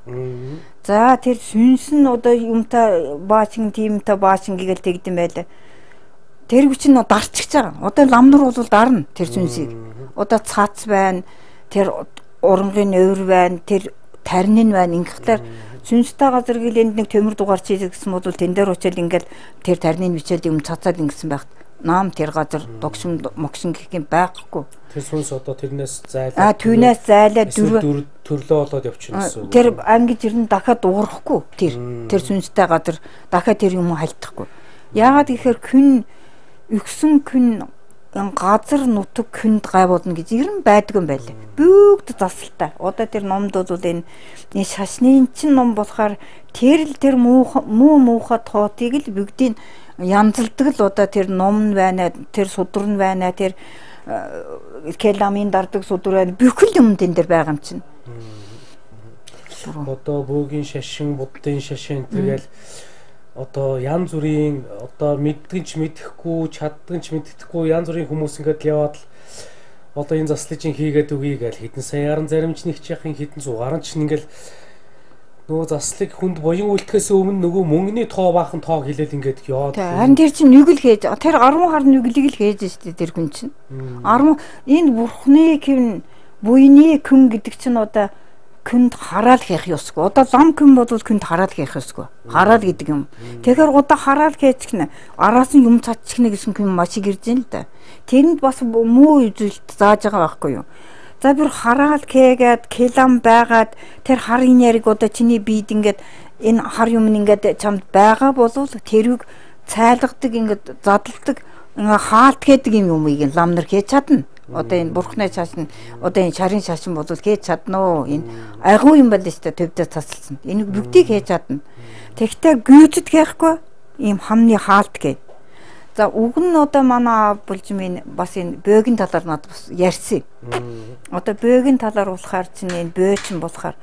За тэр сүнс нь одоо юмтай баашин тиймтэй баашин гээл тэгдэм байлаа. Тэр хүч нь дарчиж байгаа. Одоо ламнар бол дарна тэр сүнсийг. Одоо цаац байна. Тэр урангийн өвөр байна. Тэр тарин нь байна. Ингэхлээр сүнстэй газар гэлэнд нэг төмөр дугаар чийдэг гэсэн бол тэн дээр уучаал ингээд тэр тарины бичээд юм цацаад ингэсэн байхад наам тэр газар догшин мокшин гэх юм байхгүй. Тэр сүнс одоо тэрнээс зайлаа. Түүнээс зайлаа төрлөө болоод явчихна гэсэн. Тэр ангиж ирнэ дахиад уурахгүй тэр сүнстэй газар дахиад тэр юм хальтахгүй. Яагаад гэхээр күн өгсөн күн газар нутаг хүнд гай болно гэж ер нь байдаг юм байлээ. Бүгд засалтай. Одоо тэр номд бол энэ шашны чин ном болохоор тэр муухай тоотыг л бүгдийг янзалдаг л одоо тэр ном байна, тэр судар нь байна, тэр келамын дардаг судар байна. Бүхэл юм тэн дээр байгаа юм чинь. Одоо бөөгийн шашин, буддын шашин тэгэл одоо янз бүрийн одоо мэддэгч мэдэхгүй, чаддагч мэддэхгүй янз бүрийн хүмүүс ингээд яваад л одоо энэ заслыг чинь хийгээд үгүй гээл хэдэн саяаран заримчнийх яхин хэдэн зугаарн чинь ингээл нөгөө заслыг хүнд буян үлдэхээс өмнө нөгөө мөнгөний тоо баахан тоо хэлээд ингээд яваад. Харин тэр чинь нэг л хийж тэр 10 хар нүглийг л хийж штэ тэр хүн чинь. 10 энэ бурхны күн буйны күн гэдэг чинь одоо күнд хараал хийх ёсгүй. Одоо лам күн бол күнд хараал хийх ёсгүй. Хараал гэдэг юм. Тэгэхээр одоо хараал хийчихнэ. Араас нь юм цадчихнэ гэсэн күн маш их ирж байна л да. Тэнд бас муу үзүүлэлт зааж байгаа байхгүй юу? За бүр хараал хийгээд келам байгаад тэр харын яриг одоо чиний биед ингээд энэ хар юм ингээд чамд байгаа бол тэрийг цайлгадаг ингээд задалдаг ингээ хаалт гэдэг юмыг лам нар хийж чадна. Одоо энэ бурхны шашин, одоо энэ шарын шашин бол хийж чадна уу? Энэ агуу юм байл шүү дээ төвдөө цацалсан. Энийг бүгдийг хийж чадна. Тэгтээ гүйцэд хийхгүй ийм хамны хаалт гээ. За уг нь одоо манай болж минь бас энэ бөөгийн талаар надад бас ярьсан. Одоо бөөгийн талаар болохоор чинь энэ бөөчин болохоор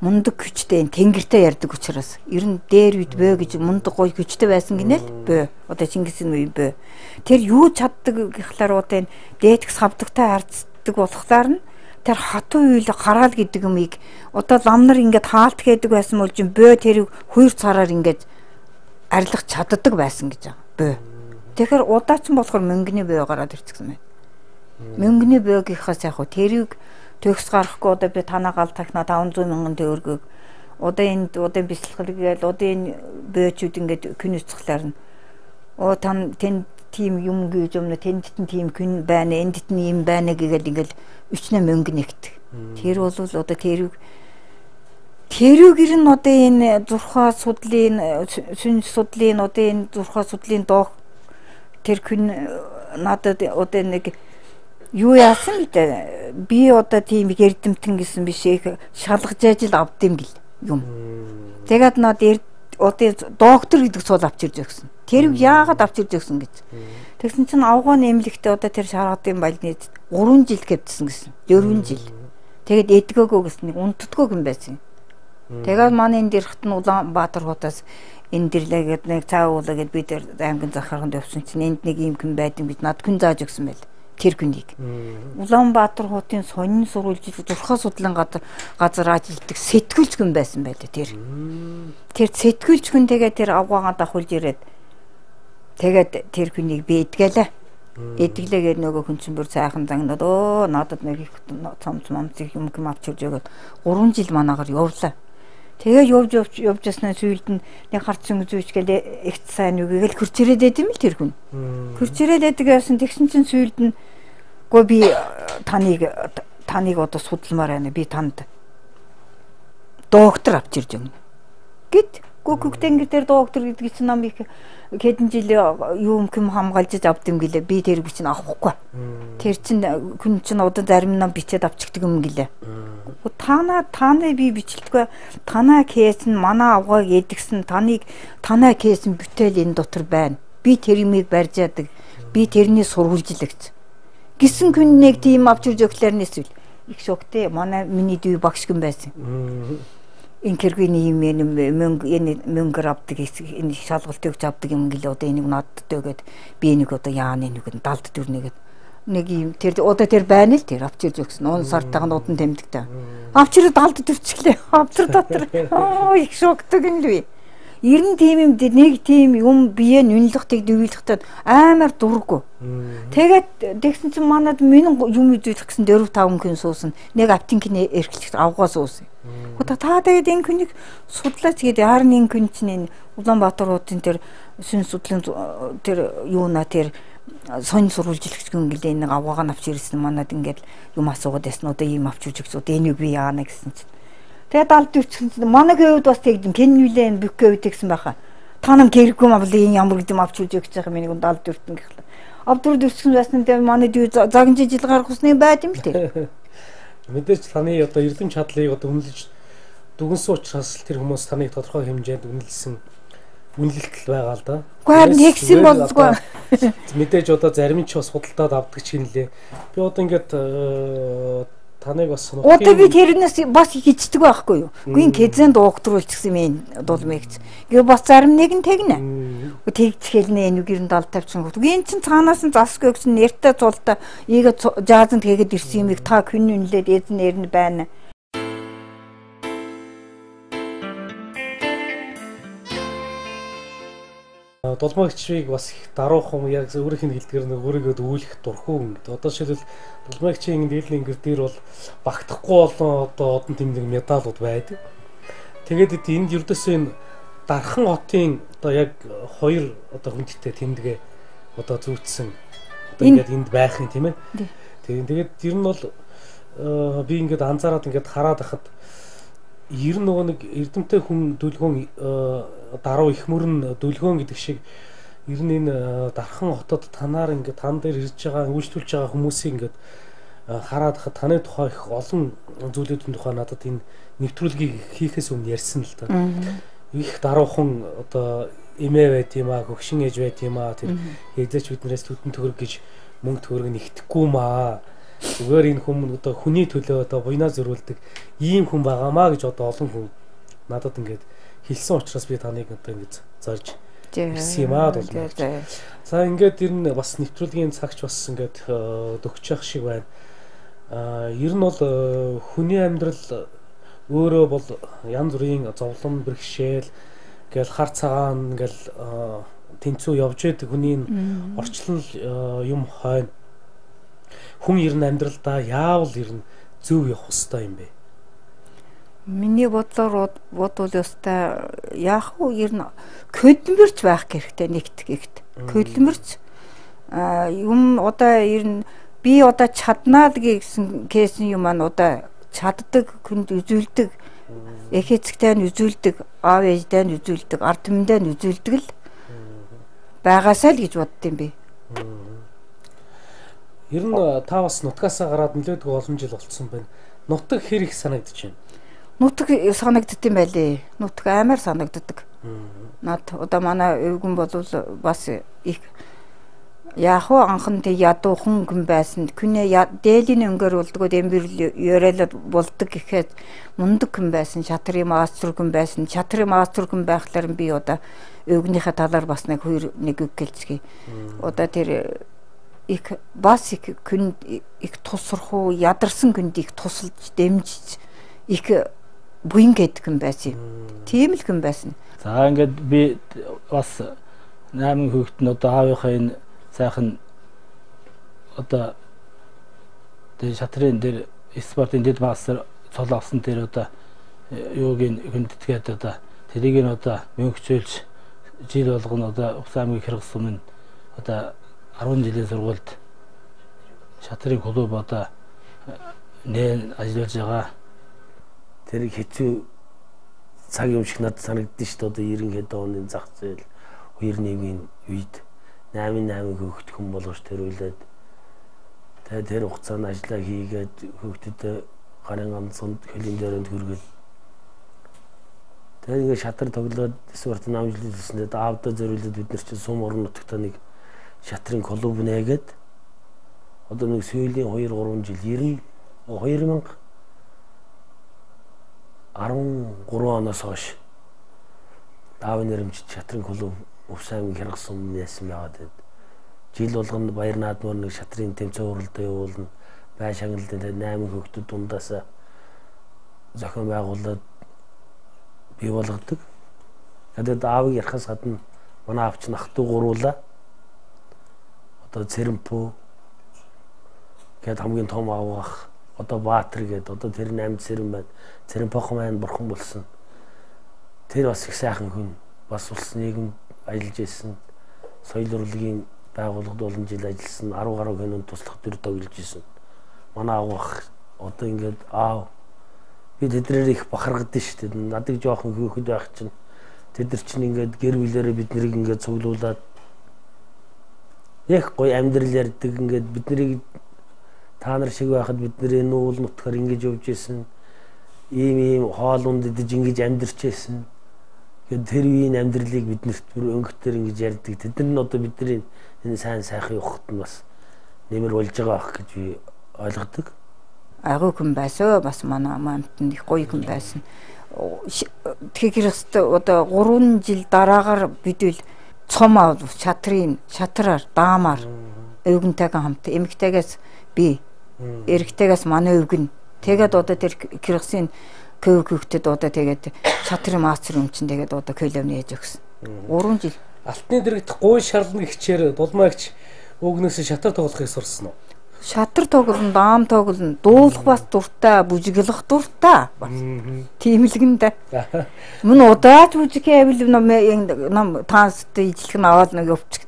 мундаг хүчтэй тэнгэртэй ярьдаг учраас ер нь дээр үед бөө гэж мундаг гоё хүчтэй байсан гинэ л бөө. Одоо Чингисийн үе бөө. Тэр юу чаддаг гэхлээр одоо энэ дээдх савдагтай харьцдаг болохоор нь тэр хатуу үйл хараал гэдэг юмыг одоо лам нар ингээд хаалт хийдэг байсан бол чинь бөө тэрийг хоёр цараар ингээд арилгах чаддаг байсан гэж байгаа бөө. Тэгэхээр удаачин болохоор мөнгөний бөө гараад ирчихсэн байна. Мөнгөний бөөгийнхээс яг хөө тэрийг төгс гарахгүй одоо би танаа гал тахна 500 мянган төгрөгөг одоо энэ бэлтгэл гээл одоо энэ бөөчүүд ингээд күн үсцгэлээр нь тэн тим юм гэж өмнө тэнд тим күн байна энд тэн юм байна гэгээл ингээд өчнө мөнгө нэгт. Тэр бол одоо тэрийг ер нь одоо энэ зурхаа судлын сүнс судлын одоо энэ зурхаа судлын доох тэр күн надад одоо нэг юу яасан гэдэг би одоо тийм эрдэмтэн гэсэн биш их шалгаж ажил авдсан гэл юм. Тэгээд над одоо доктор гэдэг цол авчирж өгсөн. Тэр яагаад авчирж өгсөн гэж. Тэгсэн чинь авгаа нэмлэгтээ одоо тэр шаргадын байлны 3 жил гэвдсэн гэсэн. 4 жил. Тэгээд эдгөөгөө гэсэн нэг унтдгөө юм байсан. Тэгээд манай энэ дэрхт нь Улаанбаатар хотоос энэ дэрлэгээд нэг цаа уулаа гэд би тэр аймгийн захиргаанд явсан чинь энд нэг юм хүн байдаг бид над хүн зааж өгсөн байл. Тэр хүнийг Улаанбаатар хотын сонин сурвалжил зурхаа судлан газар ажилладаг сэтгүүлч хүн байсан байлаа тэр. Тэр сэтгүүлч хүн тэгээд тэр авгаагаа давхулж ирээд тэгээд тэр хүнийг би эдгэлээ. Эдгэлээгээр нөгөө хүн чинь бүр сайхан зангнаад надад нэг их цомцмомцыг юм авчирж өгөөд 3 жил манаагаар явлаа. Тэгээ явж яснаа сүйд нь нэг харцсан үзүүч гээл ихт сайн үгийг л хурц ирээд байд юм л тэр хүн. Хурц ирээд байдаг яасан тэгсэн чинь сүйд нь гоо би таныг одоо судалмаар байна. Би танд доктор авчирж өгнө. Гэт гүгтэн дээр доктор гэдэг чинь нам их хэдэн жил юм хамгаалж авдсан гэлээ. Би тэр бичин авахгүй. Тэр чинь хүн чинь одоо зарим нам бичээд авчихдаг юм гэлээ. Танаа би бичлэлгүй танаа кейс нь манай авгааг эдгсэн танаа кейс нь бүтээл энэ дотор байна. Би тэр юмыг барьж яадаг. Би тэрний сурвалжлагч. Гисэн хүн нэг тийм авчирж өглөөр нэсвэл их шоктэй миний дүү багш хүн байсан. Энэ кэргийн юм мөнгө авдаг энэ шалгалт өгч авдаг юм гэлээ одоо энийг надад өгөөд би энийг одоо яаны нэг 74 нэгэд нэг юм тэр одоо тэр байна л тэр авчирж өгсөн. Он сартаа нуудан тэмдэгтэй. Авчирд алд төвчлээ. Авчир дотор их шоктой юм лээ. Ер нь тийм юм нэг тийм юм бие нүнлэхтийг дөвлөхтэй амар дурггүй. Тэгээд тэгсэн чинь манад минь юм үзүүлэх гэсэн 4-5 хүн суусан. Нэг аптинкны эрхлэгч авгаа суусан. Та тэгээд энэ хүнийг судлаач гэдэг харин энэ хүн чинь Улаанбаатар хотын тэр сүнс судлын тэр юуна тэр сонь сурвалжлагч хүн гэлээ нэг аваагаа авч ирсэн манад ингээд юм асуугаад ясна одоо ийм авчирч өгч одоо энийг би яана гэсэн чинь. Тэгээд алд үчсэн манай гээвд бас тэгдэм кеннүлэн бүкээ үтгсэн байхаа. Та нам гэргүй мавлын ямар гэдэм авчирч өгч байгаа миний алд үртэн гэхлээ. Авдрууд өсгөн басна дээр манай дүү загнаж жил гарах усны байд юм тий. Мэдээж таны одоо эрдэм чадлыг одоо үнэлж дүгнсэн учраас тэр хүмүүс таныг тодорхой хэмжээнд үнэлсэн үнэлэлт байгаа л да. Гэхдээ харин тэгсэн болзгүй. Мэдээж одоо зарим нь ч бас худалдаад авдаг ч юм лээ. Би одоо ингээд таныг бас одоо би тэрнээс бас хичдэг байхгүй юу. Гүн кезэн доктруулч гэсэн юм дулмэгц. Гээ бас зарим нэг нь тэгнэ. Тэгчихэлнэ энэ гэрэн 70 50 хот. Гин чин цаанаас нь засгүй гэсэн нэртэй цултаа ийгээ жаазанд хийгээд ирсэн юмыг та хүн үнэлээд эзэн нэр нь байна. Дулмаагчрыг бас их даруухан яг өөрийнх нь хэлдгээр нэг өөрийгөө үүлэх дурхуу ингээд. Одоо жишээлбэл дулмаагчийн дийлэн ингээд дээр бол багтахгүй болон одоо одон тэмдэг медалууд байдаг. Тэгээд энд ердөөсөө энэ Дархан хотын одоо яг хоёр одоо хүндтэй тэмдэгэ одоо зүүцсэн. Одоо ингээд энд байх юм тийм ээ. Тэгээд ер нь бол би ингээд анзаараад ингээд хараад байхад ер нь нөгөө нэг эрдэмтэй хүн дүлгөөн даруу их мөрөн дүлгөөн гэдэг шиг ер нь энэ Дархан хотод танаар ингээд тан дээр ирж байгаа үйлчлүүлж байгаа хүмүүсийг ингээд хараад хад таны тухай их олон зүйлүүдийн тухай надад энэ нэвтрүүлгийг хийхээс өмнө ярьсан л да. Их даруухан одоо эмээ байт юм аа, хөгшин ээж байт юм аа, тэр ээжээч биднээс төдөн төгрөг гэж мөнгө төгрөг нэгтгэхгүй маа. Зүгээр энэ хүн одоо хүний төлөө одоо буйнаа зөрүүлдэг ийм хүн байгаамаа гэж одоо олон хүн надад ингээд хэлсэн учраас би таныг одоо ингээд зорж ирсэн юм аа бол. За ингээд ер нь бас нэвтрүүлгийн цагч бас ингээд дөгчих шиг байна. Ер нь бол хүний амьдрал өөрөө бол янз бүрийн зовлон бэрхшээл гээл хар цагаан гээл тэнцүү явж байдаг хүний орчлон юм хойно хүн ер нь амьдралдаа яавал ер нь зөв явах хэрэгтэй юм бэ? Миний бодлоор бодвол ёстой яах вэ ер нь хөдөлмөрч байх хэрэгтэй нэгт гихт. Хөдөлмөрч юм одоо ер нь би одоо чаднаа гэсэн кейсэн юм маань одоо чаддаг хүнд үзүүлдэг эхэцэгтэй нь үзүүлдэг аав ээжтэй нь үзүүлдэг ард түмэндээ нь үзүүлдэг л байгаасаа л гэж боддсон би. Ер нь та бас нутгаасаа гараад нэлээдгүй олон жил болцсон байна. Нутаг хэр их санагдаж байна? Нутаг санагддсан байлээ. Нутаг амар санагддаг. Над одоо манай өвгөн бол бас их яг хоо анхан тэг ядуухан хүн байсан. Күнээ дээлийн өнгөөр болдгоо дэмбэр ёрэлд болдог гэхэд мундаг хүн байсан. Шатрын маастер хүн байсан. Шатрын маастер хүн байхлаар би одоо өвгнийхээ талаар бас нэг үг гэлцгий. Одоо тэр их бас их хүн их тусрахуу ядарсан хүнд их тусалж дэмжиж их буян гэдэг хүн байсан. Тийм л хүн байсан. За ингээд би бас 8 хүүхэд нь одоо аавынхаа энэ сайхан одоо тэр шатрын дээр спортын дэд мастер цол авсан тэр одоо юуг нь хүндэтгээд одоо тэрийг нь одоо мөнгөчүүлж жил болгоно одоо Увс аймгийн хэрэг сум нь одоо 10 жилийн сургуульд шатрын клуб одоо нэн ажиллаж байгаа. Тэр хэцүү цаг юм шиг надад санагддээ шүү дээ. Одоо 90-аад оны зах зээл 2-1-ийн үед 8 хүүхэд хүн болгож төрүүлээд тэр хугацаанд ажиллаа хийгээд хүүхдэд гарын ганцнд хөлийн дээрөнд хүргээд тэр ингээ шатар тоглоод спорт намжлал хийснээр аавдаа зориулаад бид нар чинь сум орон нутагтаа нэг шатрын клуб нээгээд одоо нэг сүүлийн 2-3 жил 2013 оноос хойш аавын нэрмжид шатрын клуб Увс аймгийн хэрэг сум яасан байгаад жил болгоно баяр наадмаар нэг шатрын тэмцээн уралдаа явуулна. Бай шагналын 8 хүүхдүүд дундаас зохион байгуулад бий болгодог. Тэгээд аавыг ярахаас гадна манай аав чинь ах トゥ гуруулаа. Одоо Цэрэмпүү гээд хамгийн том аавах одоо Баатар гээд одоо тэр 8 цэрэм байна. Цэрэмпөөх маань бурхан болсон. Тэр бас их сайхан хүн. Бас улс нийгэм ажиллаж ирсэн. Соёл урлагийн байгууллагад олон жил ажилласан. 10 гаруй кинонд туслах төр тоглож ирсэн. Манай аавах одоо ингээд аав би тэднэр их бахаргадсан шүү дээ. Надыг жоохон хөөхд байх чинь тэд нар чинь ингээд гэр бүлээрээ бид нарыг ингээд цуглуулад яг гоё амьдрал ярьдаг ингээд биднийг та нар шиг байхад бидний нуул нутгаар ингэж явж исэн ийм хоол унд идэж ингэж амьдарч исэн. Тэгээд тэр үеийн амьдралыг биднэрт бүр өнгөтөр ингэж ярьдаг. Тэд нар нь одоо бидний энэ сайн сайхан явахт нь бас нэмэр болж байгаа ах гэж би ойлгодог. Агуу хүн байсан бас манай амтнд их гоё хүн байсан. Тэгэхээр одоо 3 жил дараагаар бидвэл цом шатраар даамаар өвгөнтэйгээ хамт эмэгтэйгээс би эрэгтэйгээс манай өвгөн тэгээд одоо тэр кирхсын көвгөгтөд одоо тэгээд шатрын маастер өмчин тэгээд одоо коломны ээж өгсөн 3 жил Алтны дэрэгт гуй шарлна гихчээр дулмаагч өвгнөөс шатар тоглохыг сурсан уу? Шатар тоглоно, даам тоглоно, дуулах бас дуртай, бүжиглэх дуртай. Тиймлэгэндээ. Мөн удаач бүжиг хэвэл нам танцд ижлэх нь аваад нэг өвчих.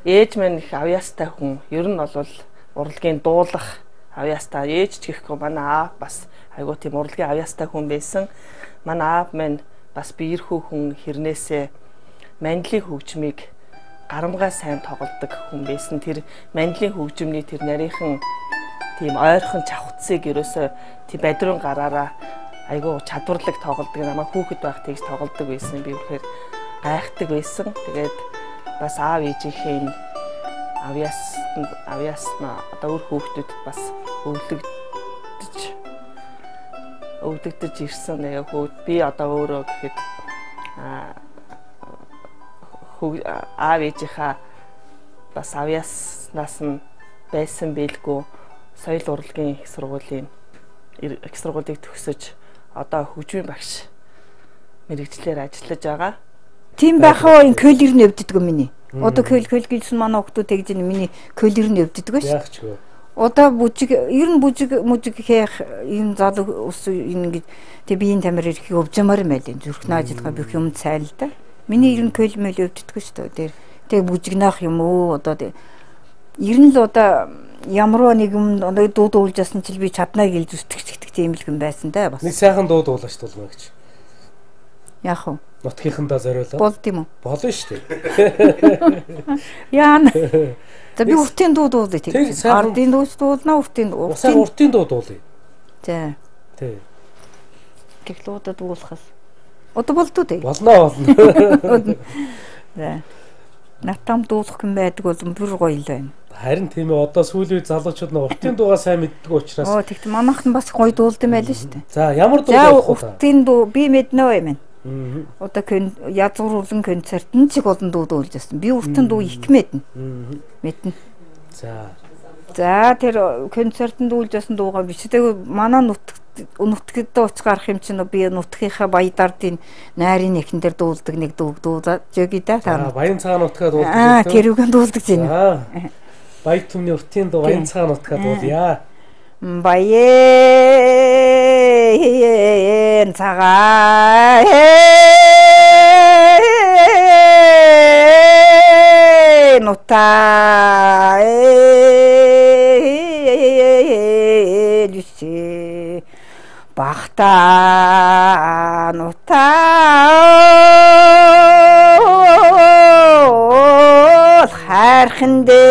Ээж минь их авьяастай хүн. Ер нь бол урлагийн дуулах авьяастай. Ээж ч гэхгүй манай аав бас айгуу тийм урлагийн авьяастай хүн байсан. Манай аав минь бас биерхүү хүн хэрнээсээ мандлын хөгжмийг гарамгай сайн тоглодог хүн байсан. Тэр мандлын хөгжмний тэр нарийнхан тийм ойрхон чавхцыг ерөөсөө тийм бадрын гараараа айгуу чадварлаг тоглодог. Намайг хүүхэд байх тэгж тоглодог байсан. Би үнэхээр гайхдаг байсан. Тэгээд бас аав ээжийнхээ энэ авьяасна одоо өөр хүүхдүүдэд бас өвдөгдөж ирсэн. Би одоо өөрөө гэхэд аав ээжийнхаа бас авьяаснаас нь байсан бэлгүй соёл урлагийн их сургуулийг төгсөж одоо хөгжмийн багш мэрэгчлэр ажиллаж байгаа. Тийм байхаа энэ көлөр нь өвддөг миний. Одоо көл гэлсэн манай хүмүүс тэгж миний көлөр нь өвддөг ш. Одоо ер нь бүжиг хийх энэ залуу ус ингэж тэг биеийн тамир ирэх өвжмөр юм байл. Зүрхнээ ажиллагаа бүх юм сайн л да. Миний ер нь көл мэл өвддөг ш. Тэг бүжигнах юм уу одоо ер нь л одоо ямар нэг юм дуу дуулжсэн чил би чаднаа гэлж үтгэж тийм л юм байсан да бас. Нэг сайхан дуу дуулаач тулмаа гэж. Яах вэ? Нутгийнхандаа зориулаад. Болд юм уу? Болно шүү дээ. Яана. За би уртын дуу дуулъя тийм. Ардын дуу дуулна уртын дуу. Уртын дуу дуулъя. За. Тий. Тэглуудад дуулахаас. Одоо болдоо тий. Болно. За. Натам дуулах юм байдаг бол бүр гоё л байна. Харин тийм ээ одоо сүүлийн залуучууд нь уртын дуугаа сайн мэддэг учраас. Тэгт манайх нь бас гоё дуулд юм байл шүү дээ. За ямар дуу болох вэ? Уртын дуу би мэднэ юм. Одоо язгуурлан концертын чиг олон дуу дуулж байсан. Би уртын дуу их мэднэ. Мэднэ. За тэр концертын дуулж байсан дуугаа биш. Тэгээ манай нутгад уц гарах юм чинь би нутгийнхаа баядардын найрын эхэн дээр дуулдаг нэг дуулаад жиги да. Баян цагаан нутгаа дуулдаг. Тэр үгэн дуулдаг байна. Баяр түмний уртын дуу баян цагаан нутгаа дуулъя. Баян цагаан нутаа жүсэ бахта нутаа хайрхандэ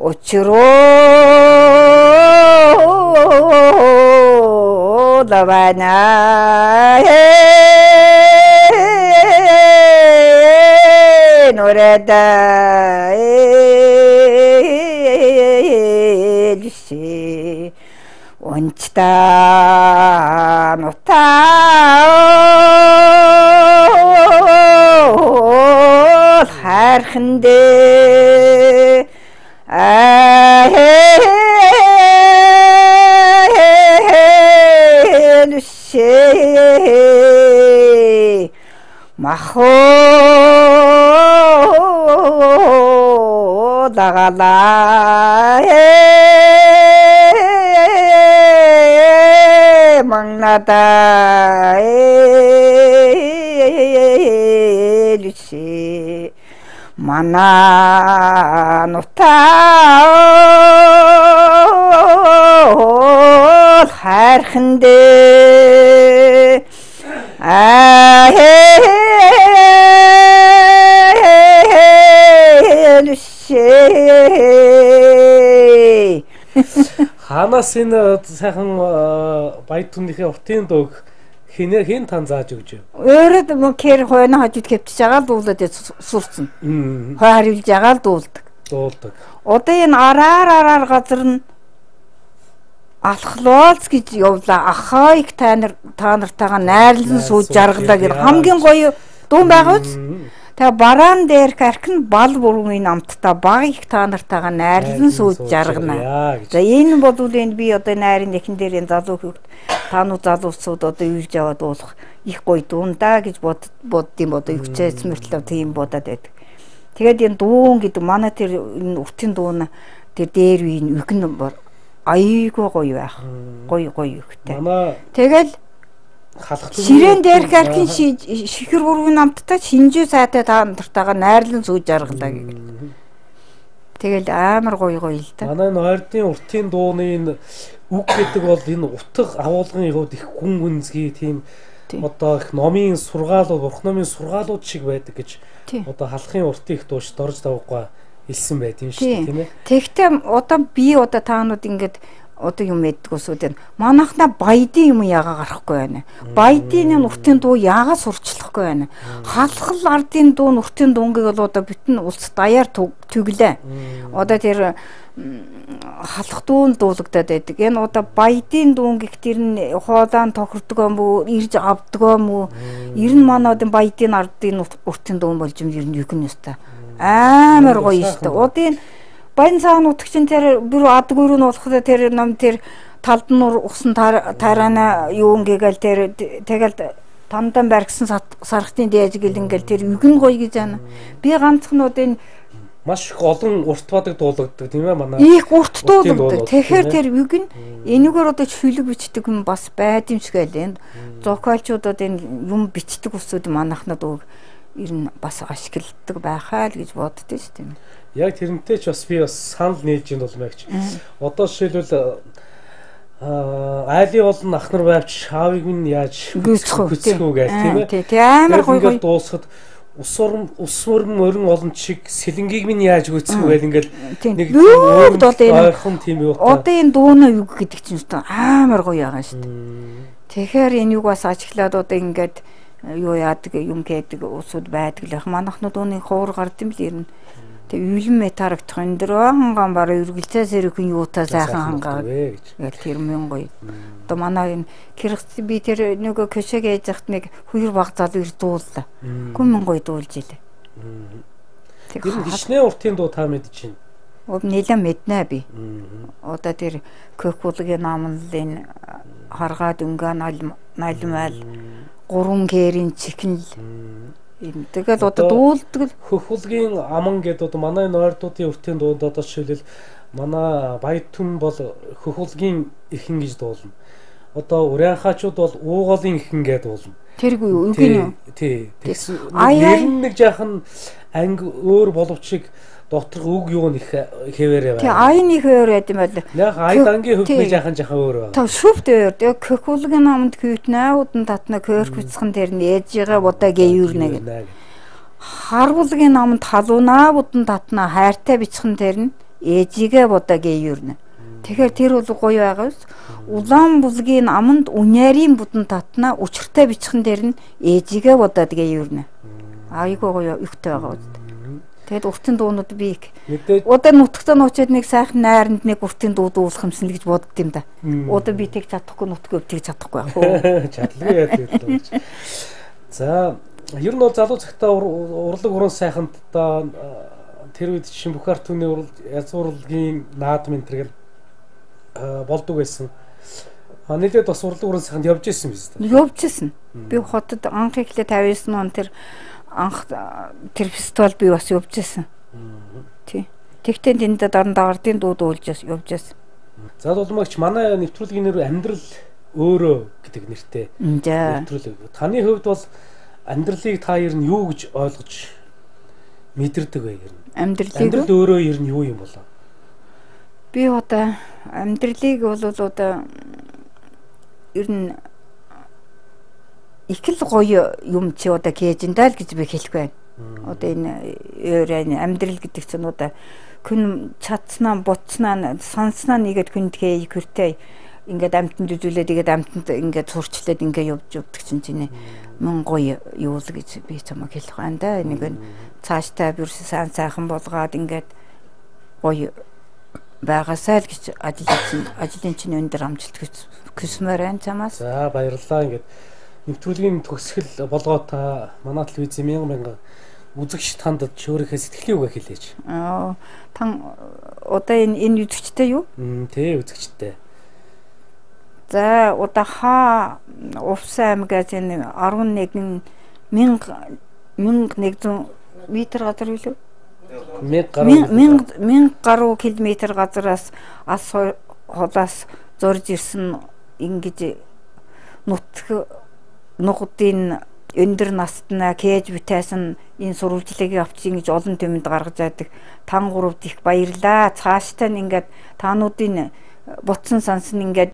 очро давана нореда лиси ончта нота хархандэ лиси махо дагала 망나다 루시 마 Мана нутаа хайрхандэ Ханаас энэ сайхан баяр түнийхээ уртын дууг хэн тань зааж өгч вэ? Өөрөө мөнхөр хойно хажууд хэвтэж байгаа л дуулаад сурцсан. Хой хариулж байгаа л дуулдаг. Одоо энэ араар газар нь алхлуулц гэж явлаа. Ахайг та нартайгаа найрлан сууж жаргалаа гэх хамгийн гоё дуу байгаа үз. Тэгээ бараан дээр архин бал бүрмийн амттай баг их та нартайгаа найрлан сууж жаргана. За энэ бол энэ би одоо найрын нэхэн дээр энэ залуу хөвгт таануу залуусууд одоо юулж аваад уулах их гоё дундаа гэж боддtiin одоо өвчөөс мөртлөө тийм бодоод байдаг. Тэгээд энэ дуун гэдэг манай тэр энэ уртын дуун тэр дээр үеийн үгэн айгүй гоё байх. Гоё үгтэй. Тэгэл ширээн дээр харин шихэр бүргийн амттай шинжүү сайтай та нартайгаа найрлан сууж жаргалаа гэх. Тэгэл амар гоё л да. Манай нойрдын уртын дууны энэ үг гэдэг бол энэ утга агуулгын хувьд их гүн гүнзгий тийм одоо их номын сургаалууд, урх номын сургаалууд шиг байдаг гэж одоо халахын уртын их дууш дорж давггүй хэлсэн байт юм шүү дээ, тийм ээ. Тэгтээ одоо би одоо таанууд ингээд одоо юм яддаг усууд манайхна баядын юм яага гарахгүй байна. Баядын уртын дуу яага сурчлахгүй байна. Халахл ардын дуу уртын дуунгийг бол одоо бүтэн улс даяар төглөө. Одоо тэр халах дуун дуулагдаад байдаг. Энэ одоо баядын дуун гэх тэр нь хоолаан тохирдог юм уу, ирж авдаг юм уу? Ер нь манай одоо баядын ардын уртын дуун болж юм ер нь юу гэнэ өстой. Амар гоё өстой. Одоо баян цаан утгчин тэр бүр адгүүр нь болохоо тэр ном тэр талд нь усан тараана юу ингээл тэр тэгэл тамдан барьсан сархтын дээж гэл ингээл тэр үгэн гоё гэж байна. Би ганцхнууд энэ маш их олон урт бадаг дуулагддаг тийм ээ манай. Их урт дуулагддаг. Тэгэхээр тэр үгэн энэгээр одоо шүлэг бичдэг юм бас байд юм шиг байл. Энэ зохиолчудад энэ юм бичдэг усуд манайхнад үг ер нь бас ашигладаг байхаа л гэж боддөө шүү дээ. Яг тэрнтэй ч бас би бас санал нээж юм бол мэгч. Одоо жишээлбэл айлын болон ах нар байвч аавыг минь яаж гүйцэхүү гэж тийм ээ. Тий амар гоё дуусахад ус мөрөн олон шиг сэлэнгийг минь яаж гүйцэхүү гэж ингээл нэг ойрхон тийм юу та. Одоо энэ дууны үг гэдэг чинь амар гоё байгаа шүү дээ. Тэгэхээр энэ юг бас ажиглаад одоо ингээд юу яадаг юм гэдэг усуд байдаг л ах манайхнууд ууны хуур гардсан бил ирнэ. Тэг үлэн метарагдах энэ дөрөө ханган бараа үргэлжлээ сэрхэн юутаа сайхан хангаа гэж тэр мэн гоё. Одоо манай энэ кирхс би тэр нөгөө көшөг ээж захт нэг хоёр баг залуу ир дууллаа. Гүн гоё дуулж илээ. Тэр хичнээн уртын дуу та мэдэж чинь. Нэлээд мэднэ би. Одоо тэр Көкбулгийн намлын харгаад өнгөө налмал гурван гэрийн чихнэл тэгэл одоо дуулдаг л Хөхулгийн аман гэдэг одоо манай нойрдуудын уртын дуунд одоо жишээлбэл манай баяд түн бол Хөхулгийн ихэн гэж дуулна. Одоо урайхаачууд бол уугалын ихэн гэдэг дуулна. Тэргүй үг нь тий. Тэгсэн нэг жаахан анги өөр боловч доторх үг юу нэг хэвээрээ байна. Тий айн их өөр байд юм байна. Яг айд ангийн хөвгний жаахан өөр байна. Та шүвт өөр. Тэгээ Көкбулгийн намд кютнааудын татна көрхвцхан тэр нь ээж байгаа будагээ юурнэ гэдэг. Харвуулгийн намд халуунааудын татна хайртай бичхэн тэр нь ээжигээ будагээ юурнэ. Тэгэхээр тэр бол гоё байгаа ус. Улаан булгийн намд үнярийн будын татна учиртай бичхэн тэр нь ээжигээ будагээ юурнэ. Айгуу гоё ихтэй байгаа ус. Тэгэд уртын дуунууд би одоо нутагтаа нуучаад нэг сайхан найранд нэг уртын дуу дуулах юмсан л гэж бодд юм да. Одоо би тэг чадахгүй нутгөө тэг чадахгүй яах вэ? Чадлагаа яа тэгээд. За ер нь бол залуу цагтаа урлаг уран сайханд одоо тэр үед чинь Бүхар түүний язгуурлагын наадам энэ гэл болдог байсан. Нэлээд бас урлаг уран сайханд явж ирсэн биз дээ. Явж ирсэн. Би хотод анх эхлээд 59 он тэр анх тэр фестивал би бас явж байсан. Тий. Тэгтээ тэнд дардын дуу дуулж явж байсан. За улмагч манай нэвтрүүлгийн нэр амьдрал өөрөө гэдэг нэртэй. Нэвтрүүлэг. Таны хувьд бол амьдралыг та ер нь юу гэж ойлгож мэдэрдэг вэ гэр? Амьдралыг өөрөө ер нь юу юм болоо? Би одоо амьдралыг бол одоо ер нь их л гоё юм чи одоо кейжэндаа л гэж би хэлэх байна. Одоо энэ амьдрал гэдэг чинь одоо хүн чадснаа буцснаа санснаа нэгэд хүнд хүртэй ингээд амтнд үзүүлээд тэгээд амтнд ингээд сурчлаад ингээд явдаг чинь мөн гоё юу л гэж би чамаг хэлэх байна да. Энийг цааштай бүрс сайхан болгоод ингээд гоё байгаасаа л гэж ажлын чинь өндөр амжилт хүсмээр байна чамаас. За баярлалаа. Ингээд нэвтрүүлгийн төгсгөл болгоо та манай телевизийн мянга үзэгч танд өөрийнхөө сэтгэлийн үгээ хэлээч. Тан одоо энэ үзэгчтэй юу? Тий үзэгчтэй. За удаа Увс аймгаас энэ 11,100 метр газар юу? 1000 гаруй километр газараас ас холоос зурж ирсэн ингэж нутгын өндөр настнаа кэж битээсэн энэ сурвалжлагыг авч ингэж олон тэмд гаргаж байдаг. Тан гуравд их баярлаа. Цааштай нь ингээд таануудын бутсан сансан ингээд